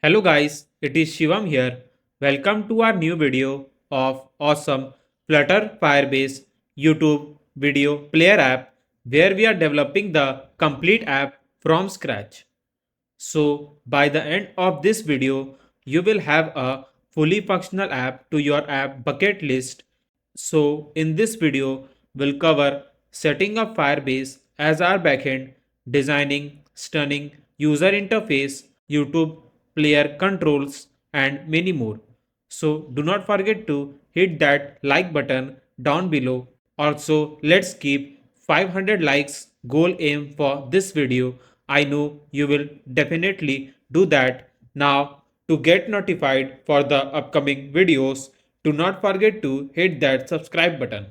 Hello guys, it is Shivam here. Welcome to our new video of awesome Flutter Firebase YouTube video player app where we are developing the complete app from scratch. So by the end of this video, you will have a fully functional app to your app bucket list. So in this video, we'll cover setting up Firebase as our backend, designing stunning user interface, YouTube player controls, and many more. So do not forget to hit that like button down below. Also, let's keep 500 likes goal aim for this video. I know you will definitely do that. Now, to get notified for the upcoming videos, do not forget to hit that subscribe button.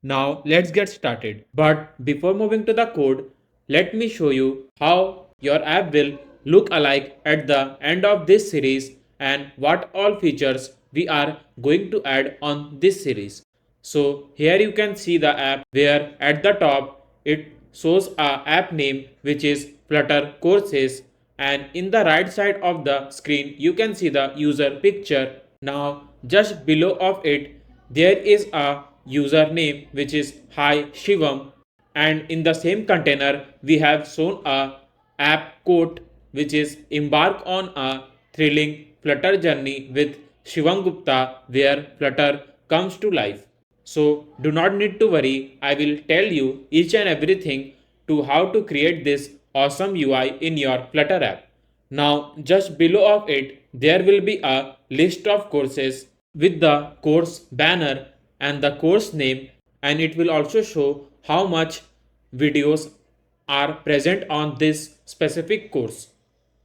Now let's get started. But before moving to the code, let me show you how your app will look alike at the end of this series and what all features we are going to add on this series. So here you can see the app where at the top it shows a app name which is Flutter Courses, and in the right side of the screen you can see the user picture. Now just below of it there is a username which is Hi Shivam, and in the same container we have shown a app quote which is embark on a thrilling Flutter journey with Shivam Gupta where Flutter comes to life. So do not need to worry, I will tell you each and everything to how to create this awesome UI in your Flutter app. Now just below of it there will be a list of courses with the course banner and the course name, and it will also show how much videos are present on this specific course.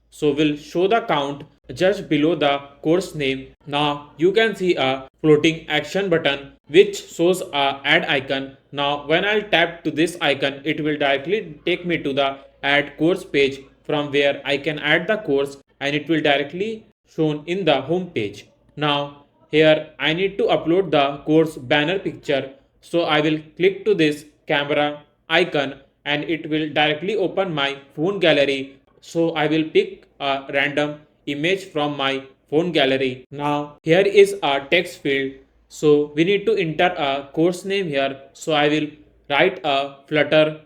So we'll show the count just below the course name. Now you can see a floating action button which shows a add icon. Now when I'll tap to this icon, it will directly take me to the add course page from where I can add the course, and it will directly shown in the home page. Now here I need to upload the course banner picture. So I will click to this camera icon and it will directly open my phone gallery. So I will pick a random image from my phone gallery. Now here is a text field. So we need to enter a course name here. So I will write a Flutter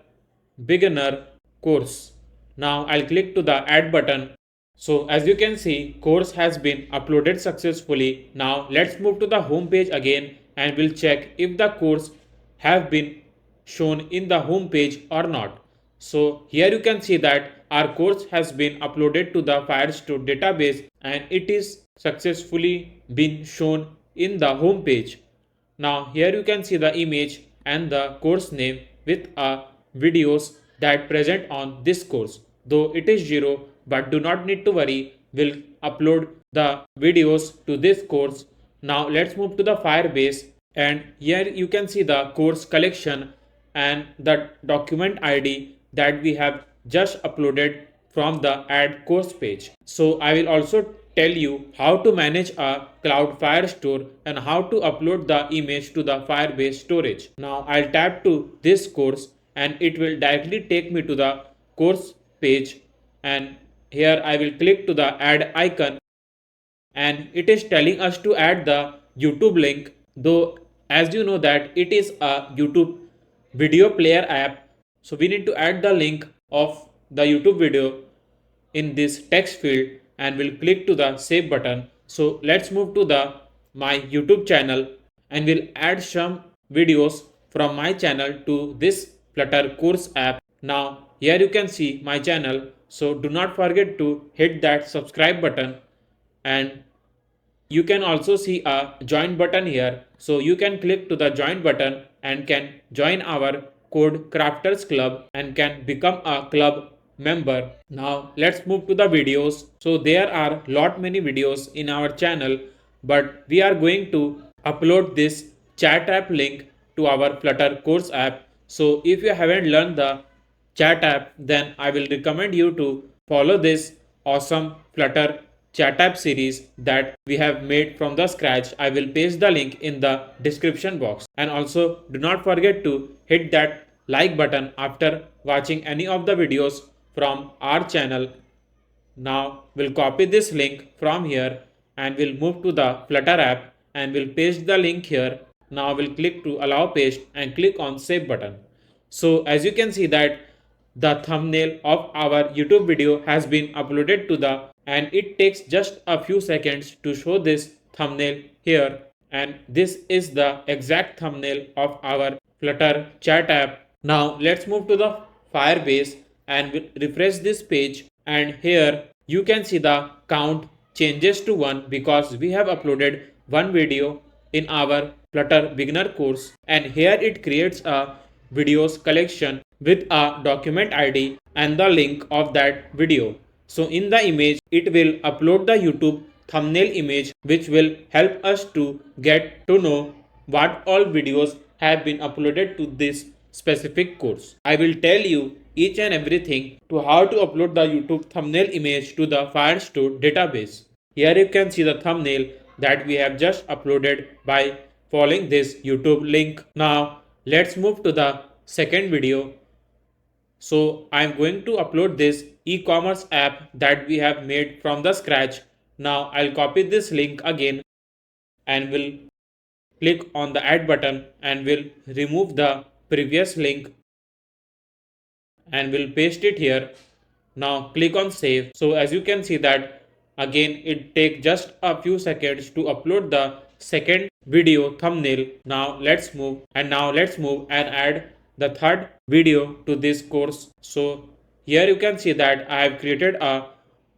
beginner course. Now I'll click to the add button. So as you can see, course has been uploaded successfully. Now let's move to the home page again and we'll check if the course have been shown in the home page or not. So here you can see that our course has been uploaded to the Firestore database and it is successfully been shown in the home page. Now here you can see the image and the course name with videos that present on this course. Though it is 0, but do not need to worry, we'll upload the videos to this course. Now let's move to the Firebase, and here you can see the course collection and the document ID that we have just uploaded from the add course page. So I will also tell you how to manage a cloud Firestore and how to upload the image to the Firebase storage. Now I'll tap to this course and it will directly take me to the course page, and here I will click to the add icon and it is telling us to add the YouTube link, though as you know that it is a YouTube video player app. So we need to add the link of the YouTube video in this text field and we'll click to the save button. So let's move to the my YouTube channel and we'll add some videos from my channel to this Flutter course app. Now here you can see my channel, so do not forget to hit that subscribe button, and you can also see a join button here. So you can click to the join button and can join our code crafters club and can become a club member. Now let's move to the videos. So there are lot many videos in our channel, but we are going to upload this chat app link to our Flutter course app. So if you haven't learned the chat app, then I will recommend you to follow this awesome Flutter chat app series that we have made from the scratch. I will paste the link in the description box, and also do not forget to hit that like button after watching any of the videos from our channel. Now we'll copy this link from here and we'll move to the Flutter app and we'll paste the link here. Now we'll click to allow paste and click on save button. So as you can see that the thumbnail of our YouTube video has been uploaded to the, and it takes just a few seconds to show this thumbnail here, and this is the exact thumbnail of our Flutter chat app. Now let's move to the Firebase and we'll refresh this page, and here you can see the count changes to 1 because we have uploaded one video in our Flutter beginner course, and here it creates a videos collection with a document ID and the link of that video. So in the image it will upload the YouTube thumbnail image, which will help us to get to know what all videos have been uploaded to this specific course. I will tell you each and everything to how to upload the YouTube thumbnail image to the Firestore database. Here you can see the thumbnail that we have just uploaded by following this YouTube link. Now let's move to the second video. So I'm going to upload this e-commerce app that we have made from the scratch. Now I'll copy this link again and will click on the add button and will remove the previous link and will paste it here. Now click on save. So as you can see that again it takes just a few seconds to upload the second video thumbnail. Now let's move and add the third video to this course. So here you can see that I have created a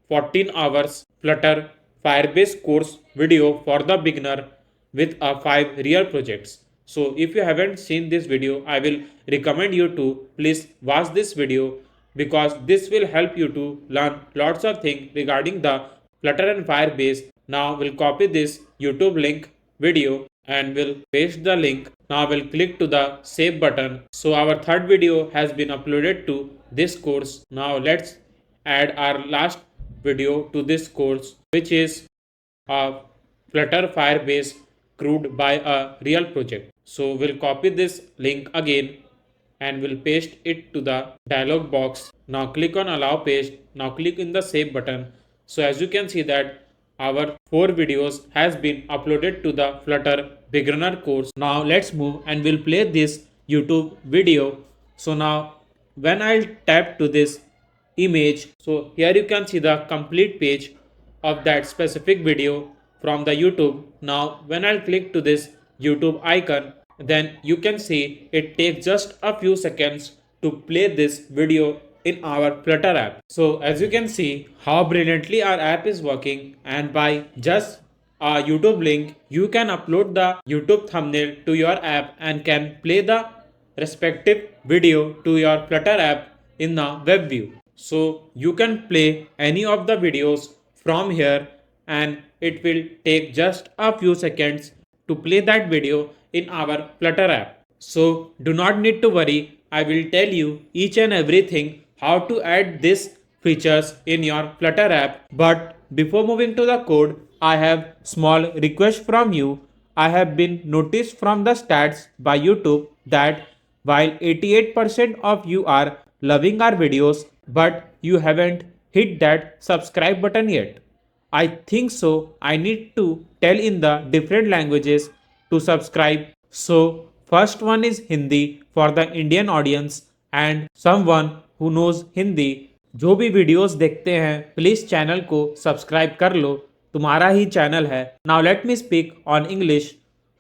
14 hours Flutter Firebase course video for the beginner with 5 real projects. So if you haven't seen this video, I will recommend you to please watch this video because this will help you to learn lots of things regarding the Flutter and Firebase. Now we'll copy this YouTube link video and we'll paste the link. Now we'll click to the save button. So our third video has been uploaded to this course. Now let's add our last video to this course, which is a Flutter Firebase crewed by a real project. So we'll copy this link again and we'll paste it to the dialog box. Now click on allow paste. Now click in the save button. So as you can see that our 4 videos has been uploaded to the Flutter beginner course. Now let's move and we'll play this YouTube video. So now when I'll tap to this image, so here you can see the complete page of that specific video from the YouTube. Now when I'll click to this YouTube icon, then you can see it takes just a few seconds to play this video in our Flutter app. So as you can see how brilliantly our app is working, and by just a YouTube link you can upload the YouTube thumbnail to your app and can play the respective video to your Flutter app in the WebView. So you can play any of the videos from here and it will take just a few seconds to play that video in our Flutter app. So do not need to worry, I will tell you each and everything how to add these features in your Flutter app. But before moving to the code, I have small request from you. I have been noticed from the stats by YouTube that while 88% of you are loving our videos, but you haven't hit that subscribe button yet. I think so. I need to tell in the different languages to subscribe. So first one is Hindi for the Indian audience and someone who knows Hindi. जो भी videos देखते हैं please channel को subscribe कर लो, तुम्हारा ही channel है. Now let me speak on English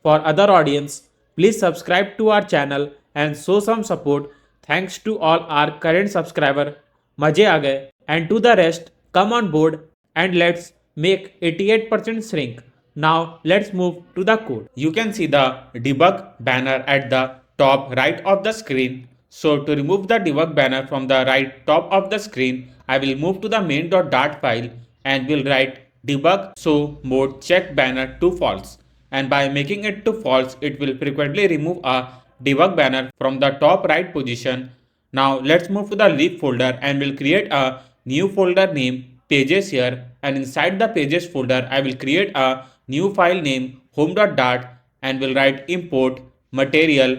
for other audience. Please subscribe to our channel and show some support. Thanks to all our current subscriber. मजे आ गए. And to the rest come on board and let's make 88% shrink. Now let's move to the code. You can see the debug banner at the top right of the screen. So to remove the debug banner from the right top of the screen, I will move to the main.dart file and will write debug show mode check banner to false. And by making it to false, it will frequently remove a debug banner from the top right position. Now let's move to the lib folder and will create a new folder named pages here, and inside the pages folder I will create a new file named home.dart and will write import material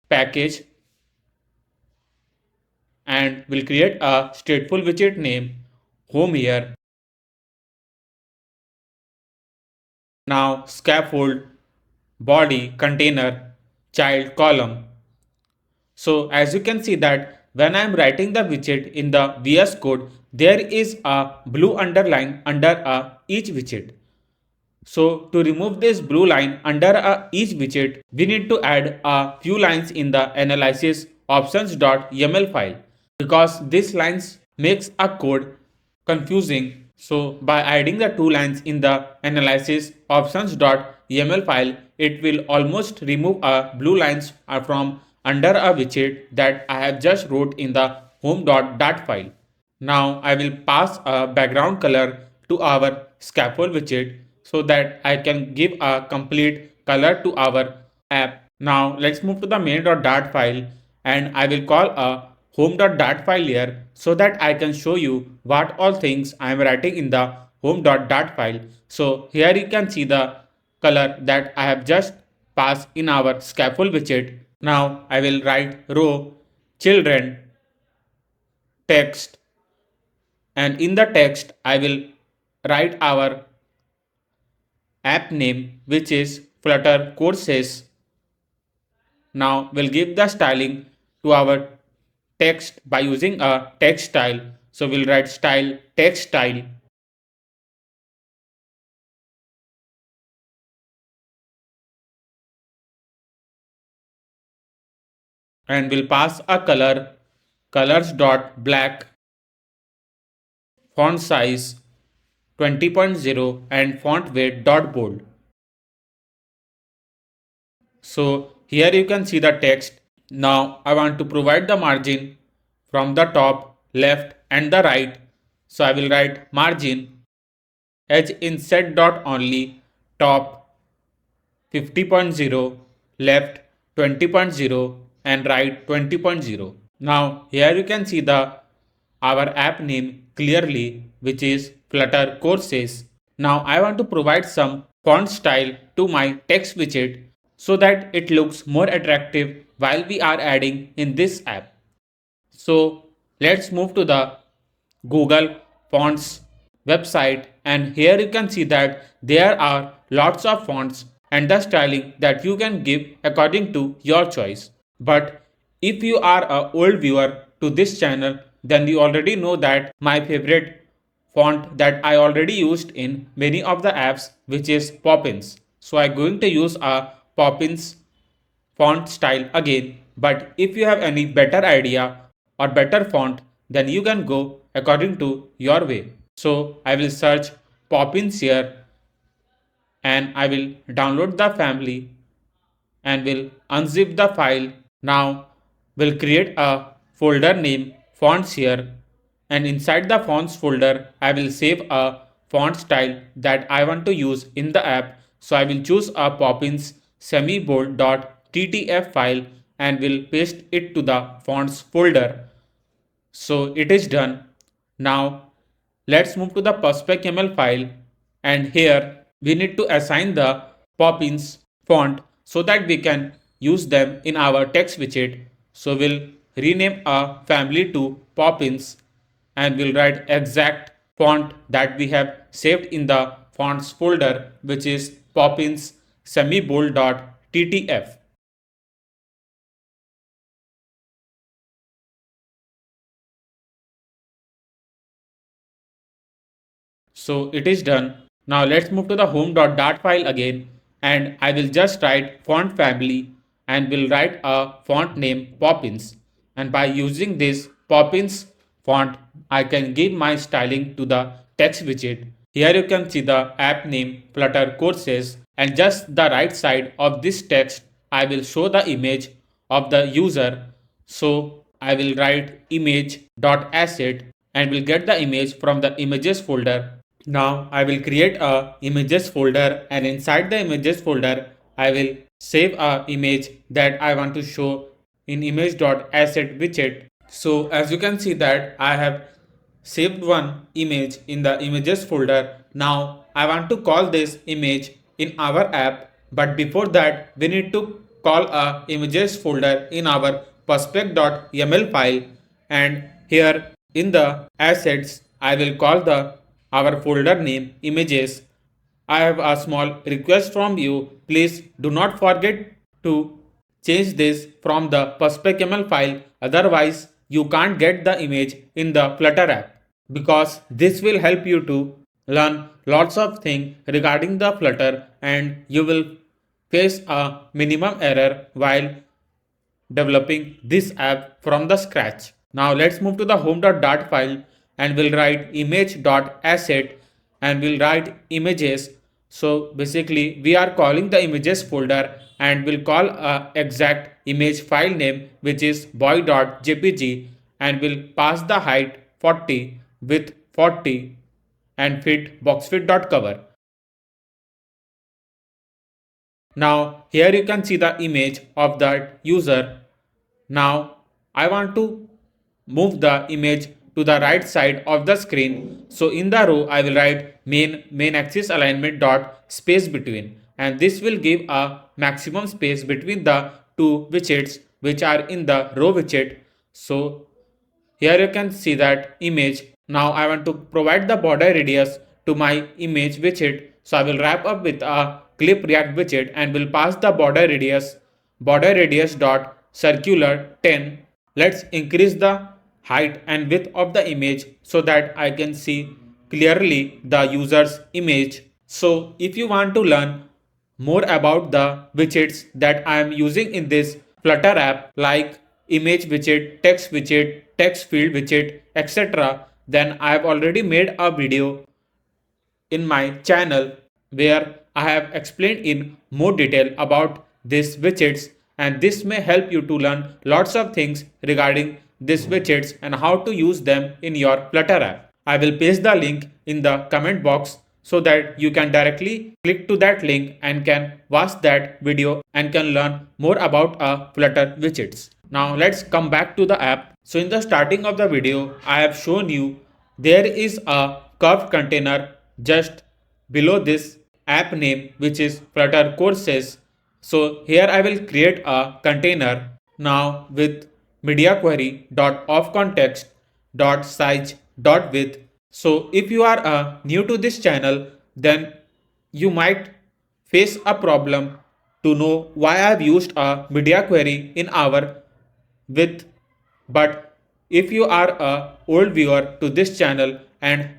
package and will create a stateful widget named home here. Now scaffold, body, container, child column. So as you can see that when I am writing the widget in the VS Code, there is a blue underline under each widget. So to remove this blue line under each widget, we need to add a few lines in the analysis options.yaml file because these lines makes a code confusing. So by adding the two lines in the analysis options.yaml file, it will almost remove a blue lines from under a widget that I have just wrote in the home.dat file. Now I will pass a background color to our scaffold widget so that I can give a complete color to our app. Now let's move to the main.dart file and I will call a home.dart file here so that I can show you what all things I am writing in the home.dart file. So here you can see the color that I have just passed in our scaffold widget. Now I will write row children text, and in the text I will write our app name, which is Flutter Courses. Now we'll give the styling to our text by using a text style. So we'll write style text style, and we'll pass a color colors.black, font size 20.0 and font weight bold. So here you can see the text. Now I want to provide the margin from the top, left and the right. So I will write margin edge inset dot only, top 50.0, left 20.0 and right 20.0. Now here you can see the our app name clearly, which is Flutter Courses. Now I want to provide some font style to my text widget so that it looks more attractive while we are adding in this app. So let's move to the Google Fonts website, and here you can see that there are lots of fonts and the styling that you can give according to your choice. But if you are an old viewer to this channel, then you already know that my favorite font that I already used in many of the apps, which is Poppins. So I'm going to use a Poppins font style again. But if you have any better idea or better font, then you can go according to your way. So I will search Poppins here and I will download the family and will unzip the file. Now we'll create a folder name fonts here, and inside the fonts folder I will save a font style that I want to use in the app. So I will choose a Poppins semibold.ttf file and will paste it to the fonts folder. So it is done. Now let's move to the perspec.yaml file, and here we need to assign the Poppins font so that we can use them in our text widget. So we'll rename a family to Poppins and we'll write exact font that we have saved in the fonts folder, which is Poppins semibold.ttf. So it is done. Now let's move to the home.dart file again, and I will just write font family and will write a font name Poppins. And by using this Poppins font, I can give my styling to the text widget. Here you can see the app name Flutter Courses, and just the right side of this text I will show the image of the user. So I will write image.asset and will get the image from the images folder. Now I will create a images folder, and inside the images folder I will save a image that I want to show in image.asset widget. So as you can see that I have saved one image in the images folder. Now I want to call this image in our app, but before that we need to call a images folder in our perspec.yaml file, and here in the assets I will call the our folder name images. I have a small request from you. Please do not forget to change this from the pub.xml file. Otherwise, you can't get the image in the Flutter app, because this will help you to learn lots of things regarding the Flutter, and you will face a minimum error while developing this app from the scratch. Now let's move to the home.dart file and we'll write image.asset and we'll write images. So basically we are calling the images folder and we'll call a exact image file name, which is boy.jpg, and we'll pass the height 40, width 40 and fit boxfit.cover. Now here you can see the image of that user. Now I want to move the image to the right side of the screen. So in the row I will write main axis alignment dot space between, and this will give a maximum space between the two widgets which are in the row widget. So here you can see that image. Now I want to provide the border radius to my image widget. So I will wrap up with a clip react widget and will pass the border radius dot circular 10. Let's increase the height and width of the image so that I can see clearly the user's image. So if you want to learn more about the widgets that I am using in this Flutter app, like image widget, text field widget, etc., then I have already made a video in my channel where I have explained in more detail about these widgets, and this may help you to learn lots of things regarding these widgets and how to use them in your Flutter app. I will paste the link in the comment box so that you can directly click to that link and can watch that video and can learn more about Flutter widgets. Now let's come back to the app. So in the starting of the video, I have shown you there is a curved container just below this app name, which is Flutter courses. So here I will create a container now with media query dot of context dot size dot width. So if you are new to this channel, then you might face a problem to know why I have used a media query in our with. But if you are a old viewer to this channel and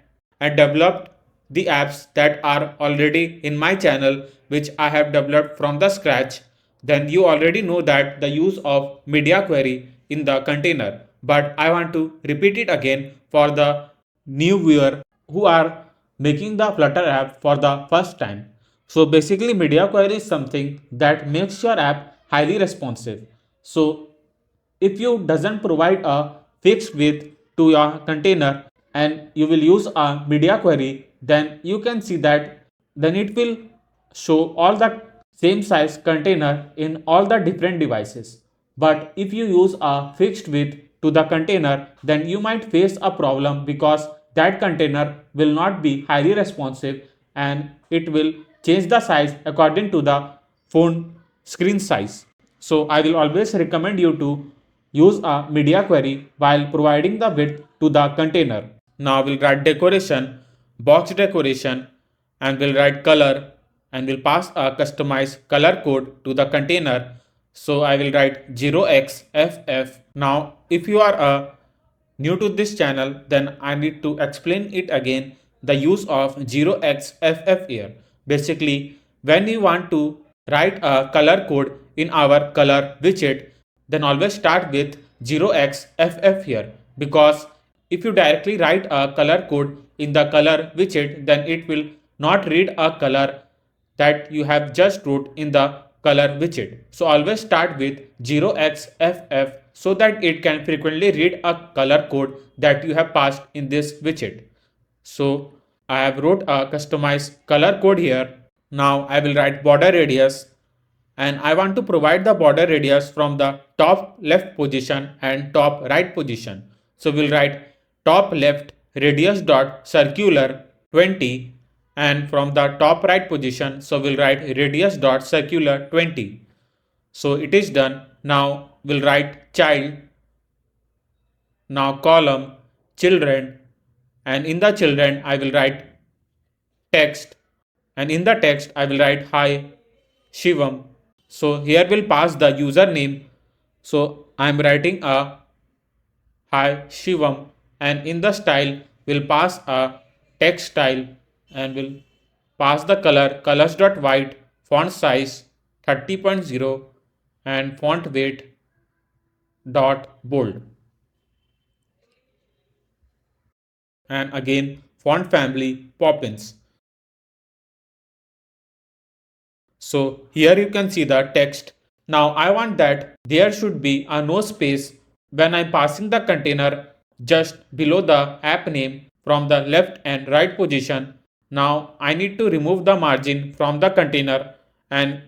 developed the apps that are already in my channel, which I have developed from the scratch, then you already know that the use of media query in the container. But I want to repeat it again for the new viewer who are making the Flutter app for the first time. So basically media query is something that makes your app highly responsive. So if you doesn't provide a fixed width to your container and you will use a media query, then you can see that then it will show all the same size container in all the different devices. But if you use a fixed width to the container, then you might face a problem because that container will not be highly responsive and it will change the size according to the phone screen size. So I will always recommend you to use a media query while providing the width to the container. Now we'll write decoration, box decoration, and we'll write color and we'll pass a customized color code to the container. So I will write 0xFF. Now if you are new to this channel, then I need to explain it again, the use of 0xFF here. Basically, when you want to write a color code in our color widget, then always start with 0xFF here, because if you directly write a color code in the color widget, then it will not read a color that you have just wrote in the color widget. So always start with 0xFF so that it can frequently read a color code that you have passed in this widget. So I have wrote a customized color code here. Now I will write border radius, and I want to provide the border radius from the top left position and top right position. So we'll write top left radius dot circular 20, and from the top right position, so we'll write radius dot circular 20. So it is done. Now we'll write child, now column children, and in the children I will write text, and in the text I will write hi Shivam. So here will pass the username. So I am writing a hi Shivam, and in the style will pass a text style, and will pass the colors.white, font size 30.0, and font weight dot bold, and again font family Poppins. So here you can see the text. Now I want that there should be a no space when I'm passing the container just below the app name from the left and right position. Now I need to remove the margin from the container, and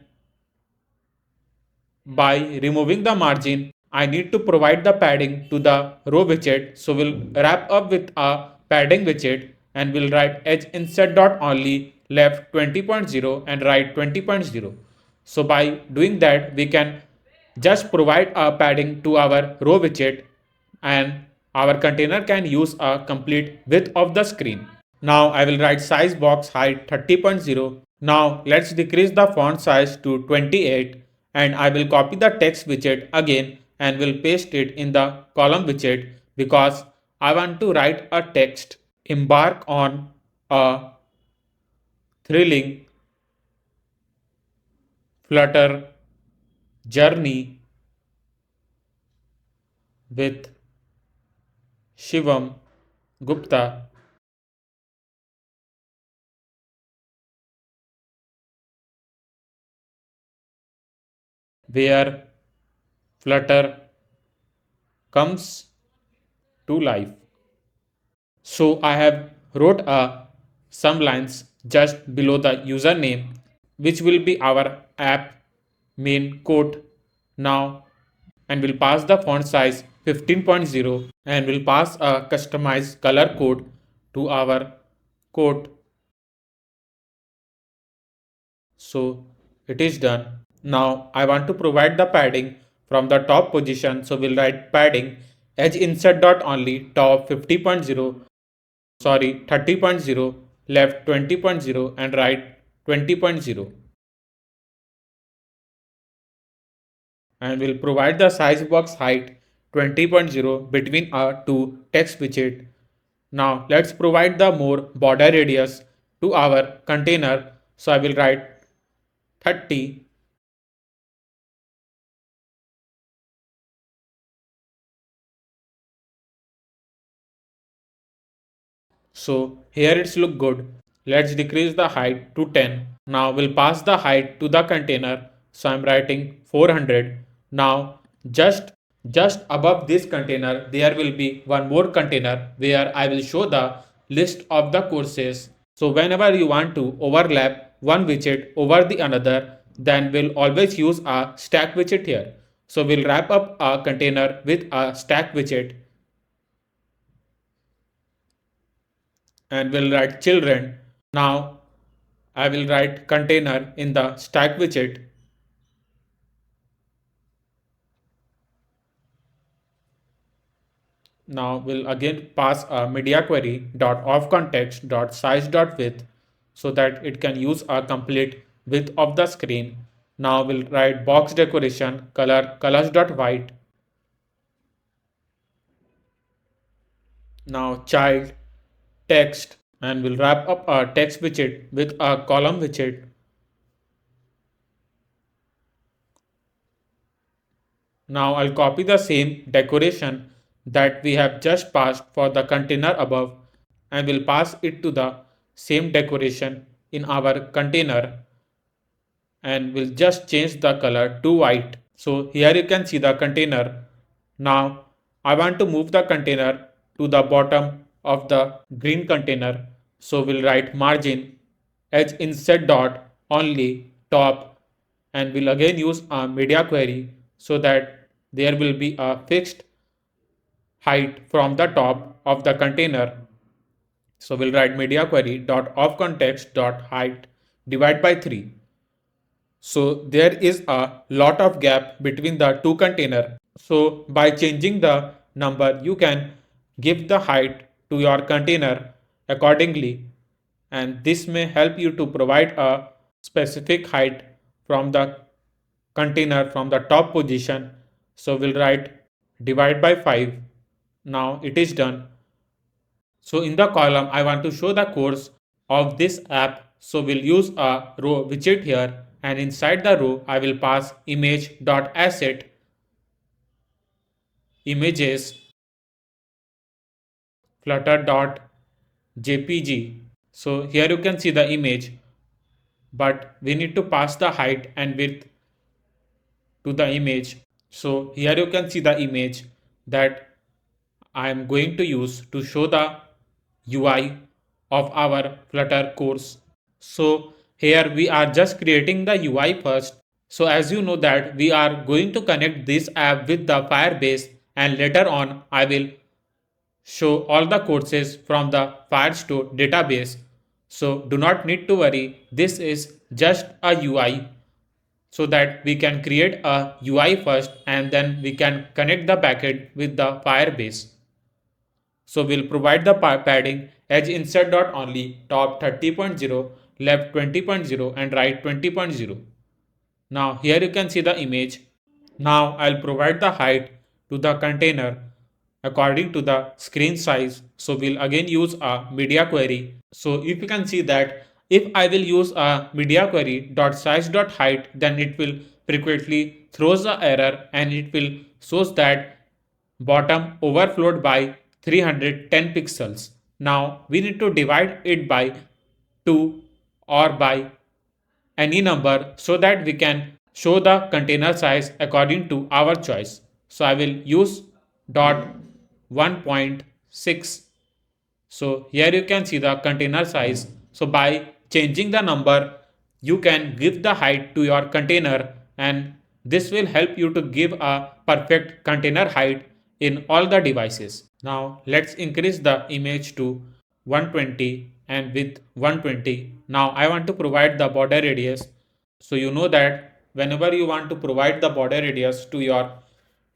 by removing the margin, I need to provide the padding to the row widget. So we'll wrap up with a padding widget, and we'll write edge insert dot only left 20.0 and right 20.0. So by doing that, we can just provide a padding to our row widget, and our container can use a complete width of the screen. Now I will write size box height 30.0. Now let's decrease the font size to 28, and I will copy the text widget again and will paste it in the column widget because I want to write a text. Embark on a thrilling Flutter journey with Shivam Gupta, where Flutter comes to life. So I have wrote some lines just below the username, which will be our app main code now, and will pass the font size 15.0, and will pass a customized color code to our code. So it is done. Now I want to provide the padding from the top position. So we'll write padding edge insert dot only top 50.0, sorry 30.0, left 20.0, and right 20.0, and will provide the size box height 20.0 between our two text widget. Now let's provide the more border radius to our container. So I will write 30. So here it's look good. Let's decrease the height to 10. Now we'll pass the height to the container. So I'm writing 400. Now just above this container there will be one more container where I will show the list of the courses. So whenever you want to overlap one widget over the another, then we'll always use a stack widget here. So we'll wrap up a container with a stack widget, and we'll write children. Now I will write container in the stack widget. Now we'll again pass a media query dot of context dot size dot width so that it can use a complete width of the screen. Now we'll write box decoration colors dot white. Now child text, and we'll wrap up a text widget with a column widget. Now I'll copy the same decoration that we have just passed for the container above, and will pass it to the same decoration in our container, and we'll just change the color to white. So here you can see the container. Now I want to move the container to the bottom of the green container. So we'll write margin edge insert dot only top, and we'll again use a media query so that there will be a fixed height from the top of the container. So we'll write media query dot of context dot height divide by 3. So there is a lot of gap between the two container. So by changing the number, you can give the height to your container accordingly, and this may help you to provide a specific height from the container from the top position. So we'll write divide by 5. Now it is done. So in the column, I want to show the codes of this app. So we'll use a row widget here, and inside the row, I will pass image.asset, images, flutter.jpg. So here you can see the image, but we need to pass the height and width to the image. So here you can see the image that I am going to use to show the UI of our Flutter course. So here we are just creating the UI first. So as you know that we are going to connect this app with the Firebase, and later on I will show all the courses from the Firestore database. So do not need to worry, this is just a UI, so that we can create a UI first and then we can connect the backend with the Firebase. So we'll provide the padding edge insert dot only, top 30.0, left 20.0 and right 20.0. Now here you can see the image. Now I'll provide the height to the container according to the screen size. So we'll again use a media query. So if you can see that if I will use a media query dot size dot height, then it will frequently throws the error and it will shows that bottom overflowed by 310 pixels. Now we need to divide it by 2 or by any number so that we can show the container size according to our choice. So I will use dot 1.6. So here you can see the container size. So by changing the number, you can give the height to your container, and this will help you to give a perfect container height in all the devices. Now let's increase the image to 120 and width 120. Now I want to provide the border radius. So you know that whenever you want to provide the border radius to your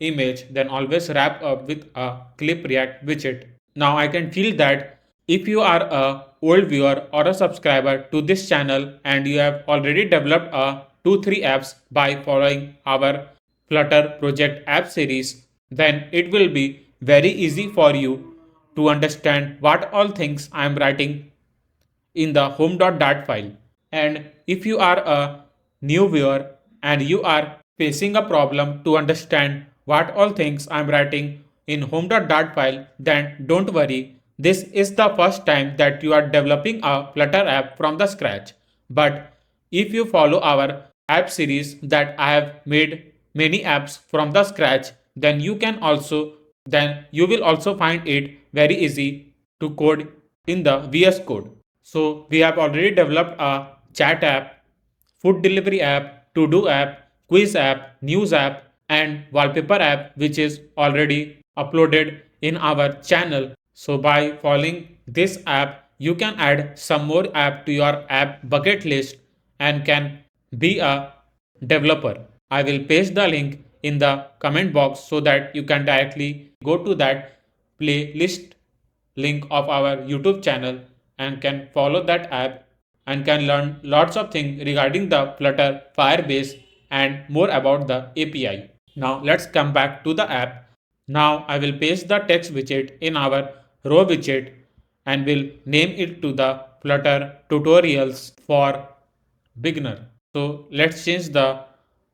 image, then always wrap up with a clip react widget. Now I can feel that if you are a old viewer or a subscriber to this channel and you have already developed a 2-3 apps by following our Flutter project app series, then it will be very easy for you to understand what all things I am writing in the home.dat file. And if you are a new viewer and you are facing a problem to understand what all things I am writing in home.dat file, then don't worry. This is the first time that you are developing a Flutter app from the scratch. But if you follow our app series that I have made many apps from the scratch, then you will also find it very easy to code in the VS Code. So we have already developed a chat app, food delivery app, to-do app, quiz app, news app, and wallpaper app, which is already uploaded in our channel. So by following this app, you can add some more app to your app bucket list and can be a developer. I will paste the link in the comment box so that you can directly go to that playlist link of our YouTube channel and can follow that app and can learn lots of things regarding the Flutter, Firebase and more about the API. Now let's come back to the app. Now I will paste the text widget in our row widget and will name it to the Flutter tutorials for beginner. So let's change the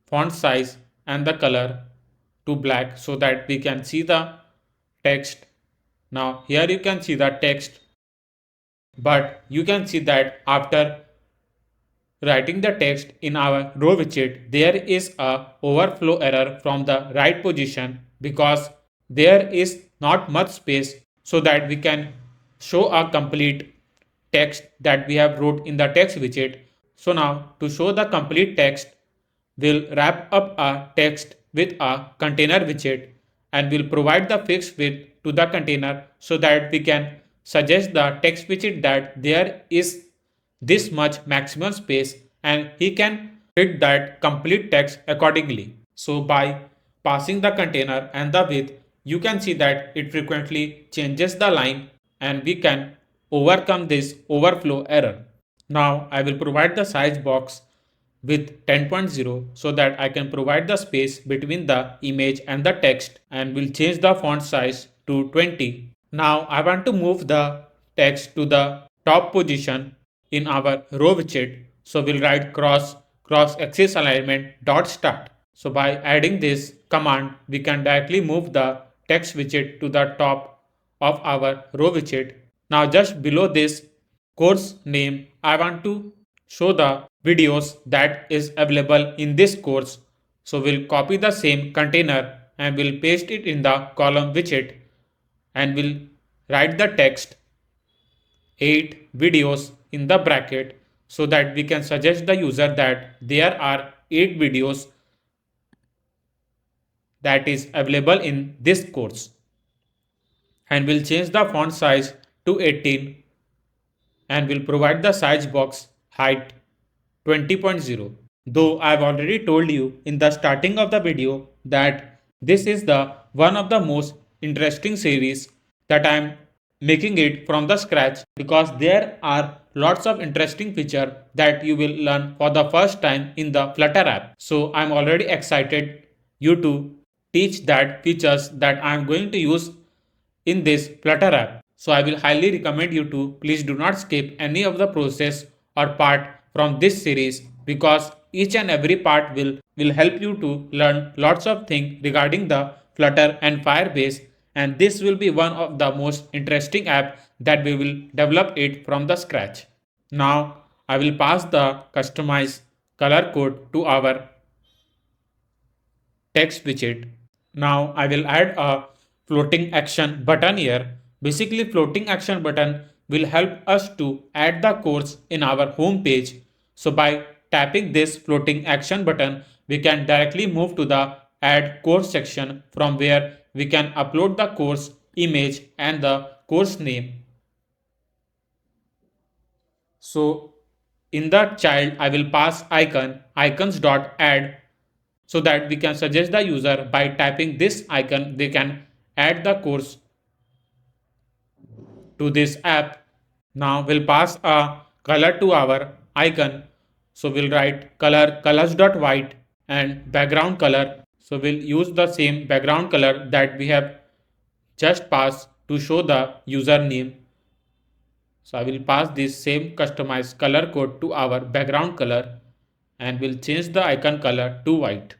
font size and the color to black so that we can see the text. Now here you can see the text, but you can see that after writing the text in our row widget, there is a overflow error from the right position because there is not much space so that we can show a complete text that we have wrote in the text widget. So now to show the complete text, we'll wrap up a text with a container widget and we'll provide the fixed width to the container so that we can suggest the text widget that there is this much maximum space and he can fit that complete text accordingly. So by passing the container and the width, you can see that it frequently changes the line and we can overcome this overflow error. Now I will provide the size box with 10.0 so that I can provide the space between the image and the text, and will change the font size to 20. Now I want to move the text to the top position in our row widget. So we'll write cross axis alignment dot start. So by adding this command, we can directly move the text widget to the top of our row widget. Now just below this course name, I want to show the videos that is available in this course. So we'll copy the same container and we'll paste it in the column widget, and we'll write the text 8 videos in the bracket so that we can suggest the user that there are 8 videos that is available in this course, and we'll change the font size to 18, and we'll provide the size box height 20.0. Though I've already told you in the starting of the video that this is the one of the most interesting series that I'm making it from the scratch, because there are lots of interesting feature that you will learn for the first time in the Flutter app. So I'm already excited you to teach that features that I'm going to use in this Flutter app. So I will highly recommend you to please do not skip any of the process or part from this series, because each and every part will help you to learn lots of things regarding the Flutter and Firebase, and this will be one of the most interesting app that we will develop it from the scratch. Now I will pass the customized color code to our text widget. Now I will add a floating action button here. Basically, floating action button will help us to add the course in our home page. So by tapping this floating action button, we can directly move to the add course section, from where we can upload the course image and the course name. So in the child, I will pass icons.add, so that we can suggest the user by tapping this icon they can add the course to this app. Now we'll pass a color to our icon. So we'll write colors.white and background color. So we'll use the same background color that we have just passed to show the username. So I will pass this same customized color code to our background color, and we'll change the icon color to white.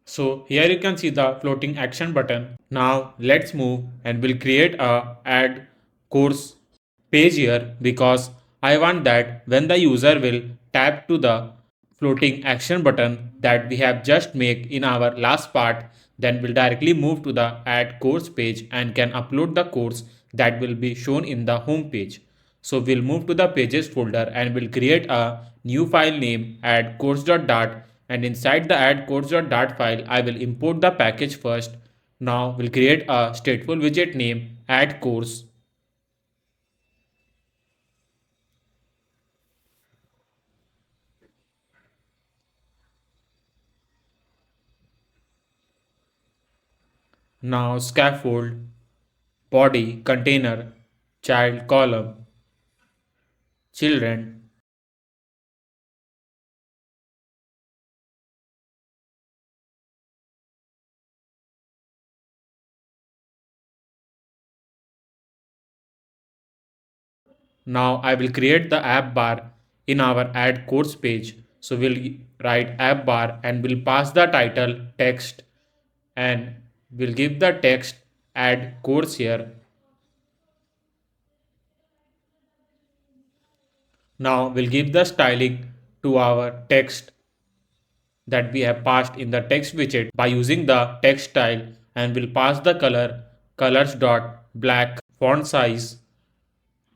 So here you can see the floating action button. Now let's move and we'll create a add course page here, because I want that when the user will tap to the floating action button that we have just made in our last part, then we'll directly move to the add course page and can upload the course that will be shown in the home page. So we'll move to the pages folder and we'll create a new file name add course.dart, and inside the add course.dart file I will import the package first. Now we'll create a stateful widget name add course. Now scaffold, body, container, child column, children. Now I will create the app bar in our add course page. So we'll write app bar and we'll pass the title text, and we'll give the text add course here. Now we'll give the styling to our text that we have passed in the text widget by using the text style, and we'll pass the color colors.black, font size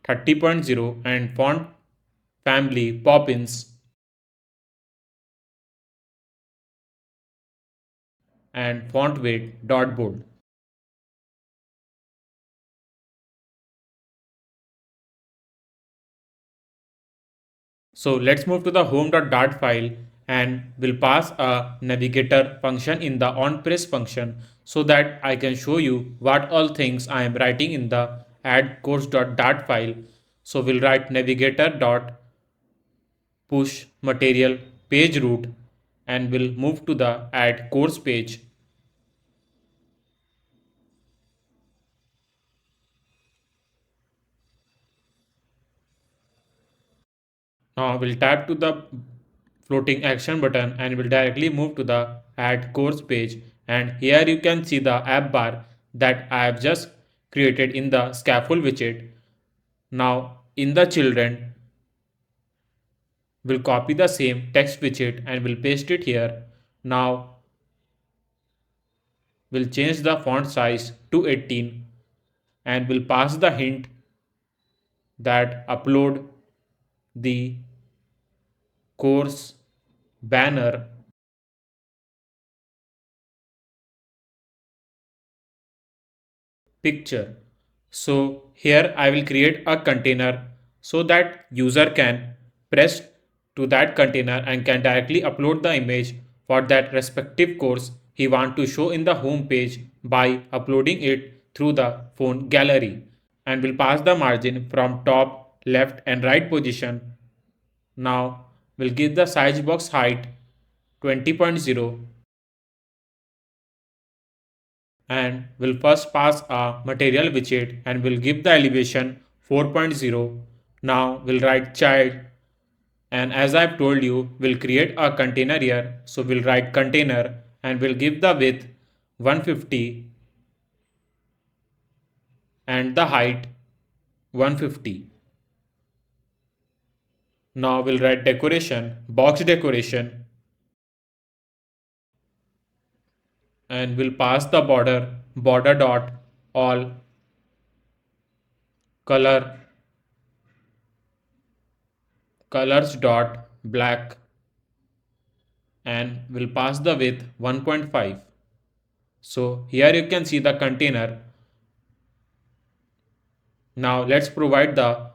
30.0, and font family Poppins, and font weight bold. So let's move to the home.dart file and will pass a navigator function in the onPress function so that I can show you what all things I am writing in the add course.dart file. So we'll write navigator dot push material page route and we'll move to the add course page. Now we'll tap to the floating action button and we'll directly move to the add course page, and here you can see the app bar that I have just created in the scaffold widget. Now in the children we'll copy the same text widget and we'll paste it here. Now we'll change the font size to 18 and we'll pass the hint that upload the course banner picture. So here I will create a container so that user can press to that container and can directly upload the image for that respective course he want to show in the home page by uploading it through the phone gallery, and will pass the margin from top, left and right position. Now we'll give the size box height 20.0 and will first pass a material widget and will give the elevation 4.0. Now we'll write child, and as I've told you we'll create a container here, so we'll write container and we'll give the width 150 and the height 150. Now we'll write decoration, box decoration, and we'll pass the border dot all colors dot black, and we'll pass the width 1.5. So here you can see the container. Now let's provide the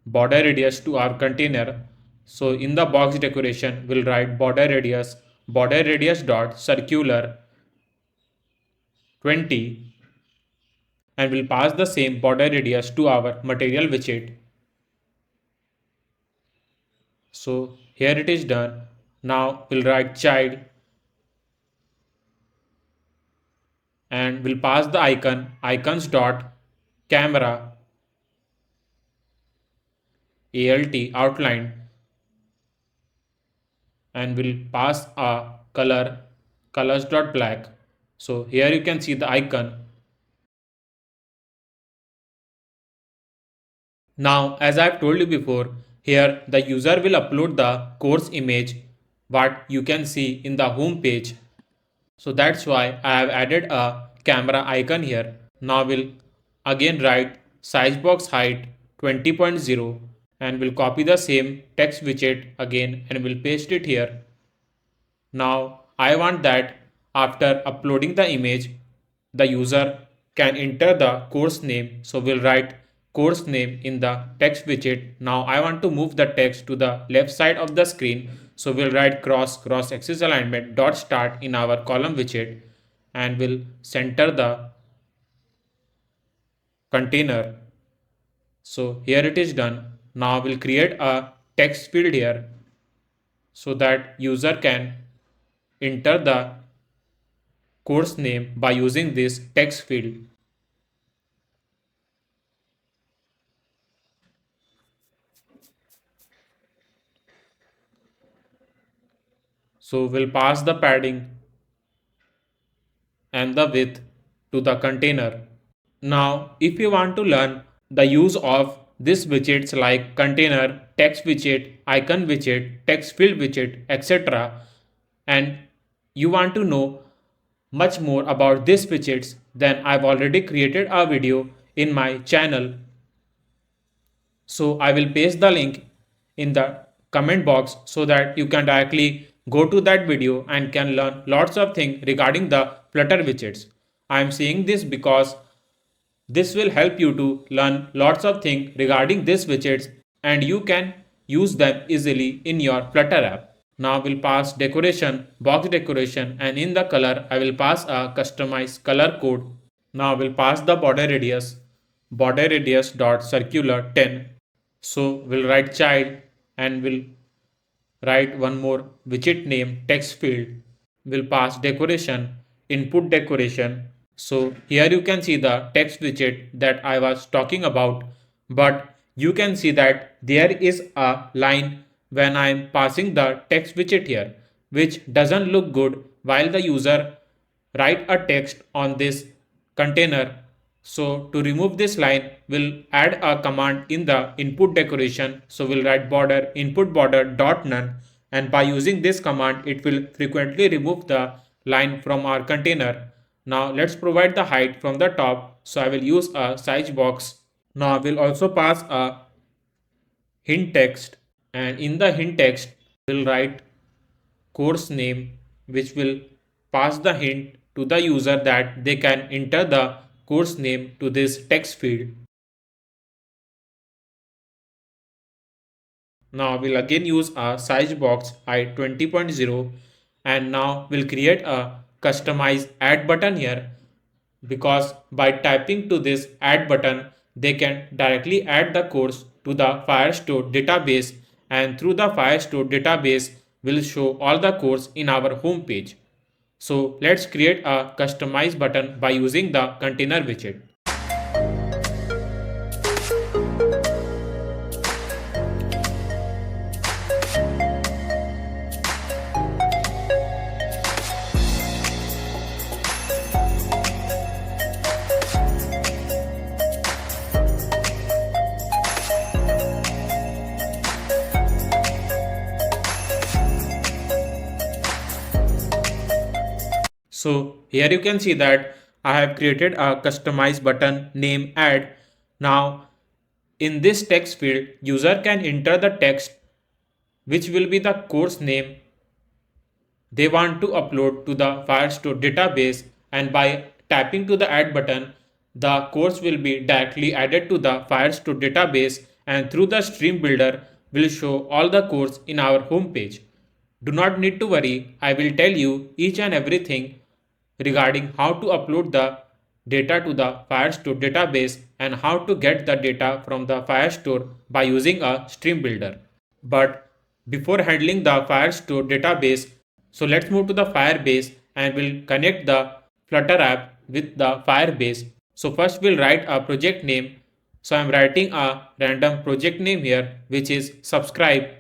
border radius to our container. So in the box decoration we'll write border radius dot circular 20, and we'll pass the same border radius to our material widget. So here it is done. Now we'll write child and we'll pass the icons dot camera alt outline, and we'll pass a colors dot black. So here you can see the icon. Now as I've told you before, here the user will upload the course image what you can see in the home page. So that's why I have added a camera icon here. Now we'll again write size box height 20.0 and we'll copy the same text widget again and we'll paste it here. Now I want that after uploading the image, the user can enter the course name. So we'll write course name in the text widget. Now I want to move the text to the left side of the screen. So we'll write cross axis alignment dot start in our column widget and we'll center the container. So here it is done. Now we'll create a text field here so that user can enter the course name by using this text field. So we'll pass the padding and the width to the container. Now if you want to learn the use of these widgets like container, text widget, icon widget, text field widget, etc., and you want to know much more about these widgets, then I've already created a video in my channel. So I will paste the link in the comment box so that you can directly go to that video and can learn lots of things regarding the Flutter widgets. I am saying this because this will help you to learn lots of things regarding these widgets and you can use them easily in your Flutter app. Now we'll pass decoration, box decoration, and in the color I will pass a customized color code. Now we'll pass the border radius dot circular 10. So we'll write child and we'll write one more widget name text field. We'll pass decoration, input decoration. So here you can see the text widget that I was talking about, but you can see that there is a line when I am passing the text widget here, which doesn't look good while the user write a text on this container. So to remove this line, we'll add a command in the input decoration. So we'll write border input border dot none, and by using this command, it will frequently remove the line from our container. Now let's provide the height from the top. So I will use a size box. Now we'll also pass a hint text, and in the hint text, we'll write course name, which will pass the hint to the user that they can enter the course name to this text field. Now we'll again use a size box height 20.0, and now we'll create a customized add button here, because by typing to this add button they can directly add the course to the Firestore database, and through the Firestore database will show all the course in our home page. So let's create a customized button by using the container widget. So here you can see that I have created a customized button name add. Now in this text field, user can enter the text which will be the course name they want to upload to the Firestore database, and by tapping to the add button, the course will be directly added to the Firestore database, and through the stream builder will show all the course in our home page. Do not need to worry, I will tell you each and everything regarding how to upload the data to the Firestore database and how to get the data from the Firestore by using a stream builder. But before handling the Firestore database, so let's move to the Firebase and we'll connect the Flutter app with the Firebase. So first we'll write a project name. So I'm writing a random project name here, which is subscribe.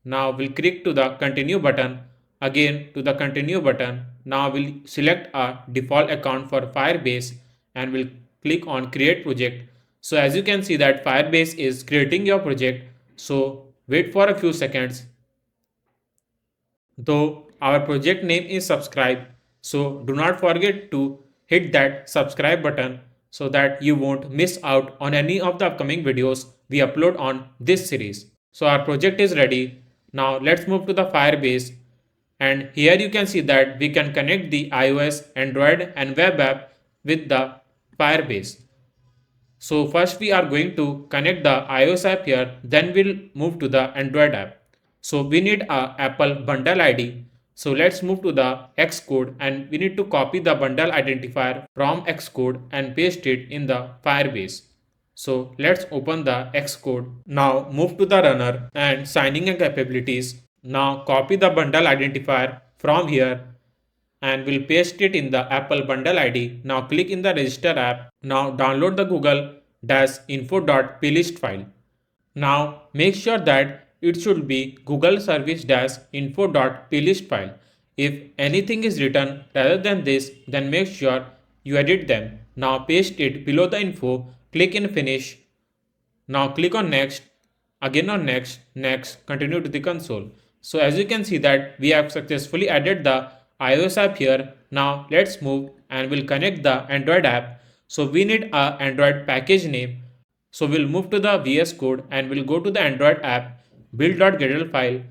Now we'll click to the continue button, again to the continue button. Now we'll select a default account for Firebase and we'll click on create project. So as you can see that Firebase is creating your project. So wait for a few seconds. Though our project name is subscribe, so do not forget to hit that subscribe button so that you won't miss out on any of the upcoming videos we upload on this series. So our project is ready. Now let's move to the Firebase, and here you can see that we can connect the iOS, Android and web app with the Firebase. So first we are going to connect the iOS app here, then we'll move to the Android app. So we need a Apple bundle ID. So let's move to the Xcode and we need to copy the bundle identifier from Xcode and paste it in the Firebase. So let's open the Xcode. Now move to the runner and signing and capabilities. Now copy the bundle identifier from here and we'll paste it in the Apple bundle ID. Now click in the register app. Now download the google-info.plist file. Now make sure that it should be google service-info.plist file. If anything is written rather than this, then make sure you edit them. Now paste it below the info, click in finish. Now click on next, again on next, next, continue to the console. So as you can see that we have successfully added the iOS app here. Now let's move and we'll connect the Android app. So we need a Android package name. So we'll move to the VS Code and we'll go to the Android app build.gradle file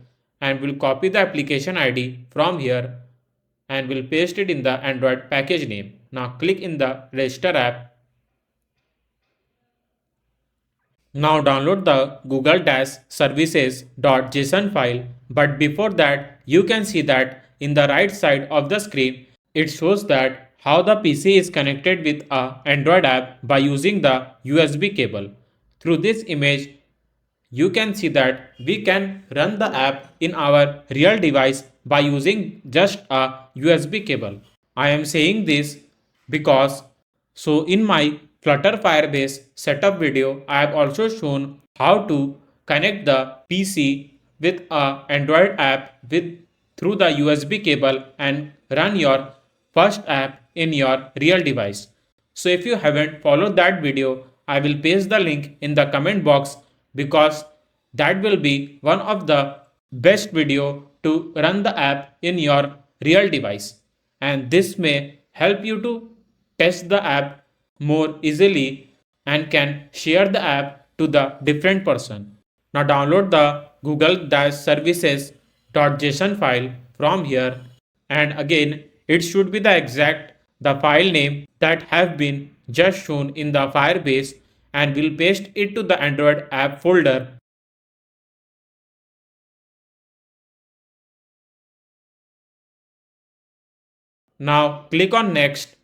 and we'll copy the application ID from here and we'll paste it in the Android package name. Now click in the register app. Now download the google-services.json file But before that, you can see that in the right side of the screen, it shows that how the PC is connected with a Android app by using the USB cable. Through this image, you can see that we can run the app in our real device by using just a USB cable. I am saying this because in my Flutter Firebase setup video, I have also shown how to connect the PC with a Android app with through the USB cable and run your first app in your real device. So if you haven't followed that video, I will paste the link in the comment box because that will be one of the best video to run the app in your real device, and this may help you to test the app more easily and can share the app to the different person. Now download the google-services.json file from here, and again it should be the exact the file name that have been just shown in the Firebase, and we'll paste it to the Android app folder. Now click on next.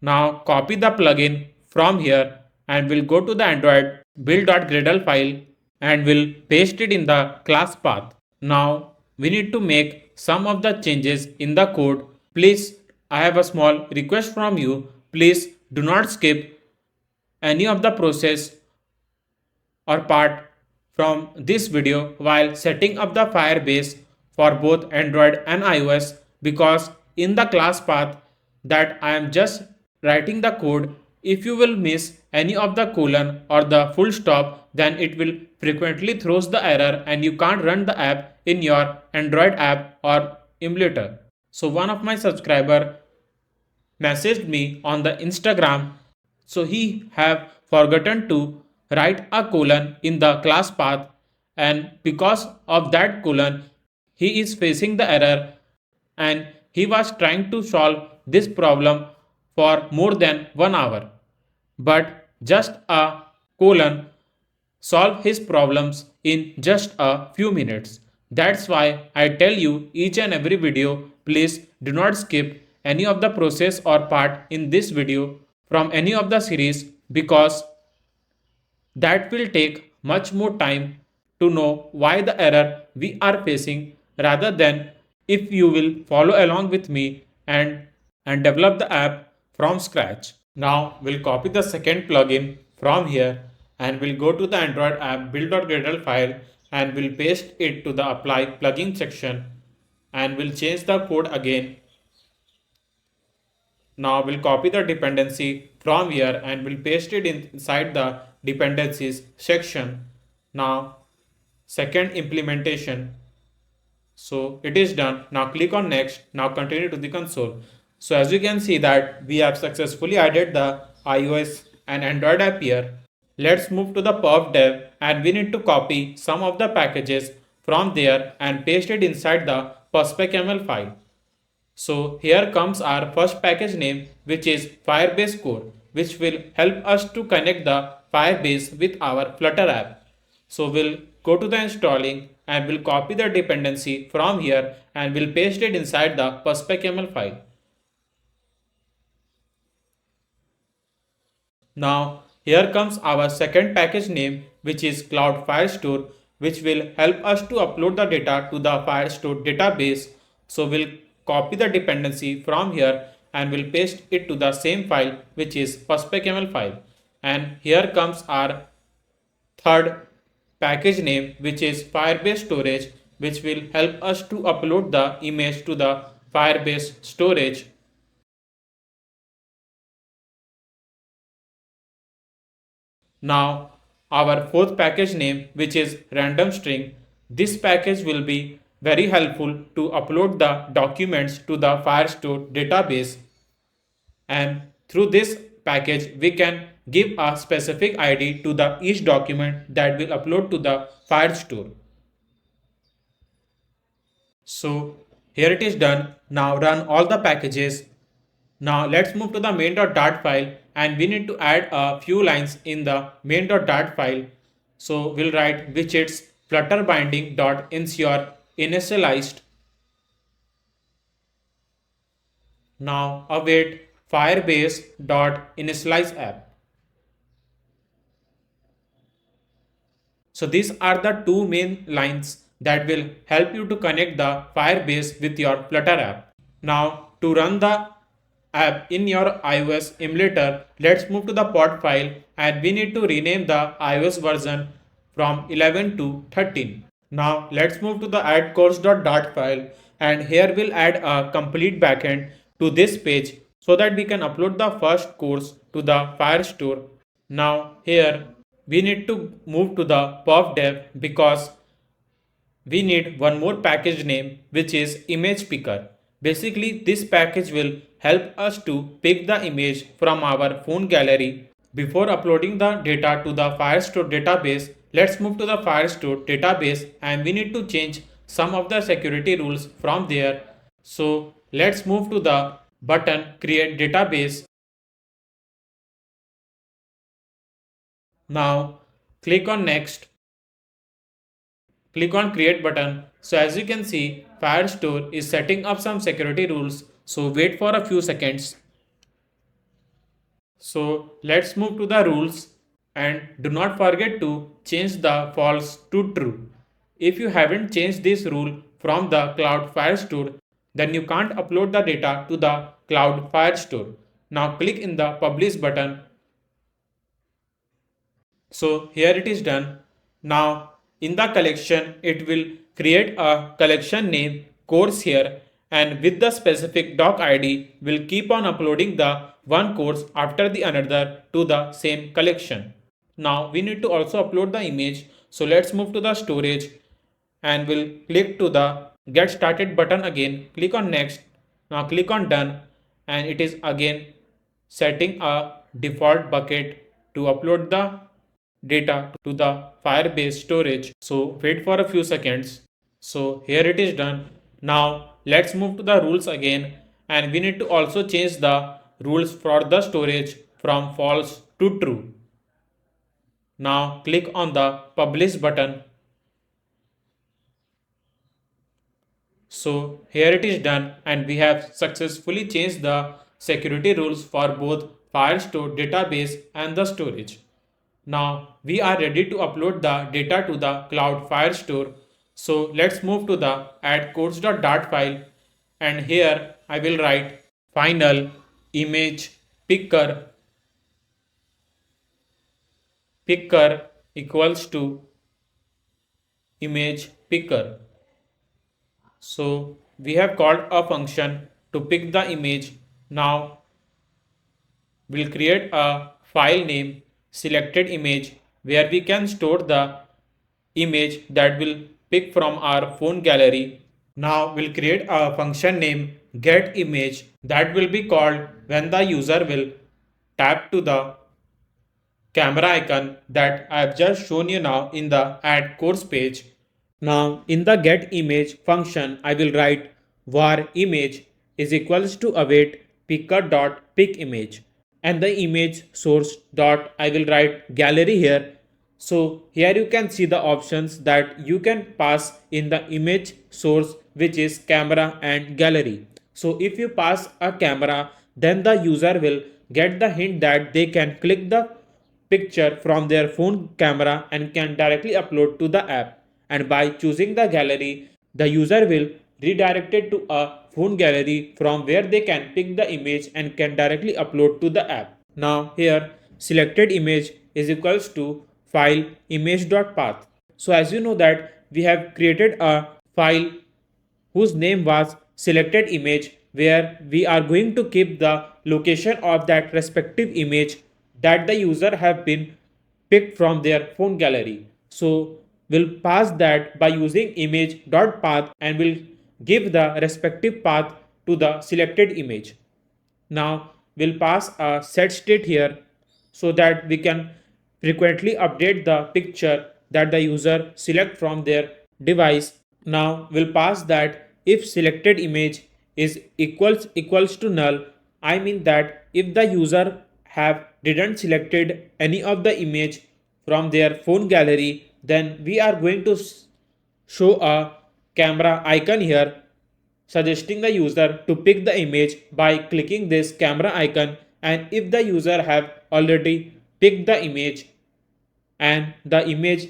Now copy the plugin from here and we'll go to the Android build.gradle file and we'll paste it in the class path. Now we need to make some of the changes in the code. Please, I have a small request from you. Please do not skip any of the process or part from this video while setting up the Firebase for both Android and iOS, because in the class path that I am just writing the code, if you will miss any of the colon or the full stop, then it will frequently throws the error and you can't run the app in your Android app or emulator. So one of my subscriber messaged me on the Instagram, so he have forgotten to write a colon in the class path, and because of that colon he is facing the error, and he was trying to solve this problem for more than 1 hour, but just a colon solve his problems in just a few minutes. That's why I tell you each and every video, please do not skip any of the process or part in this video from any of the series, because that will take much more time to know why the error we are facing, rather than if you will follow along with me and develop the app from scratch. Now we'll copy the second plugin from here and we'll go to the Android app build.gradle file and we'll paste it to the apply plugin section and we'll change the code again. Now we'll copy the dependency from here and we'll paste it inside the dependencies section. Now second implementation. So it is done. Now click on next. Now continue to the console. So as you can see that we have successfully added the iOS and Android app here. Let's move to the Pub.dev and we need to copy some of the packages from there and paste it inside the perspec.yaml file. So here comes our first package name, which is Firebase core, which will help us to connect the Firebase with our Flutter app. So we'll go to the installing and we'll copy the dependency from here and we'll paste it inside the perspec.yaml file. Now here comes our second package name, which is Cloud Firestore, which will help us to upload the data to the Firestore database. So we'll copy the dependency from here and we'll paste it to the same file, which is perspec.yaml file. And here comes our third package name, which is Firebase storage, which will help us to upload the image to the Firebase storage. Now our fourth package name, which is random string. This package will be very helpful to upload the documents to the Firestore database, and through this package we can give a specific ID to the each document that will upload to the Firestore. So here it is done. Now run all the packages. Now let's move to the main.dart file and we need to add a few lines in the main.dart file. So we'll write widgets flutter binding dot ensure initialized. Now await Firebase.initialize app. So these are the two main lines that will help you to connect the Firebase with your Flutter app. Now to run the app in your iOS emulator, let's move to the pod file and we need to rename the iOS version from 11 to 13. Now let's move to the add course.dart file and here we'll add a complete backend to this page so that we can upload the first course to the Firestore. Now here we need to move to the Pub.dev because we need one more package name which is image picker. Basically this package will help us to pick the image from our phone gallery. Before uploading the data to the Firestore database, let's move to the Firestore database and we need to change some of the security rules from there. So let's move to the button create database. Now click on next. Click on create button. So as you can see, Firestore is setting up some security rules. So wait for a few seconds. So let's move to the rules and do not forget to change the false to true. If you haven't changed this rule from the Cloud Firestore, then you can't upload the data to the Cloud Firestore. Now click in the publish button. So here it is done. Now in the collection, it will create a collection name course here and with the specific doc ID will keep on uploading the one course after the another to the same collection. Now we need to also upload the image. So let's move to the storage and we'll click to the get started button again. Click on next. Now click on done and it is again setting a default bucket to upload the data to the Firebase storage. So wait for a few seconds. So here it is done. Now let's move to the rules again and we need to also change the rules for the storage from false to true. Now click on the publish button. So here it is done and we have successfully changed the security rules for both Firestore database and the storage. Now we are ready to upload the data to the Cloud Firestore. So let's move to the add course.dart file and here I will write final image picker equals to image picker. So we have called a function to pick the image. Now we'll create a file name selected image where we can store the image that will pick from our phone gallery. Now we'll create a function name getImage that will be called when the user will tap to the camera icon that I have just shown you now in the add course page. Now in the getImage function I will write var image is equals to await picker.pickImage and the image source dot I will write gallery here. So here you can see the options that you can pass in the image source which is camera and gallery. So if you pass a camera then the user will get the hint that they can click the picture from their phone camera and can directly upload to the app. And by choosing the gallery, the user will redirect it to a phone gallery from where they can pick the image and can directly upload to the app. Now here selected image is equals to file image.path. So as you know that we have created a file whose name was selected image where we are going to keep the location of that respective image that the user have been picked from their phone gallery. So we'll pass that by using image.path and we'll give the respective path to the selected image. Now we'll pass a set state here so that we can frequently update the picture that the user select from their device. Now we'll pass that if selected image is equals to null, I mean that if the user have didn't selected any of the image from their phone gallery, then we are going to show a camera icon here, suggesting the user to pick the image by clicking this camera icon. And if the user have already picked the image and the image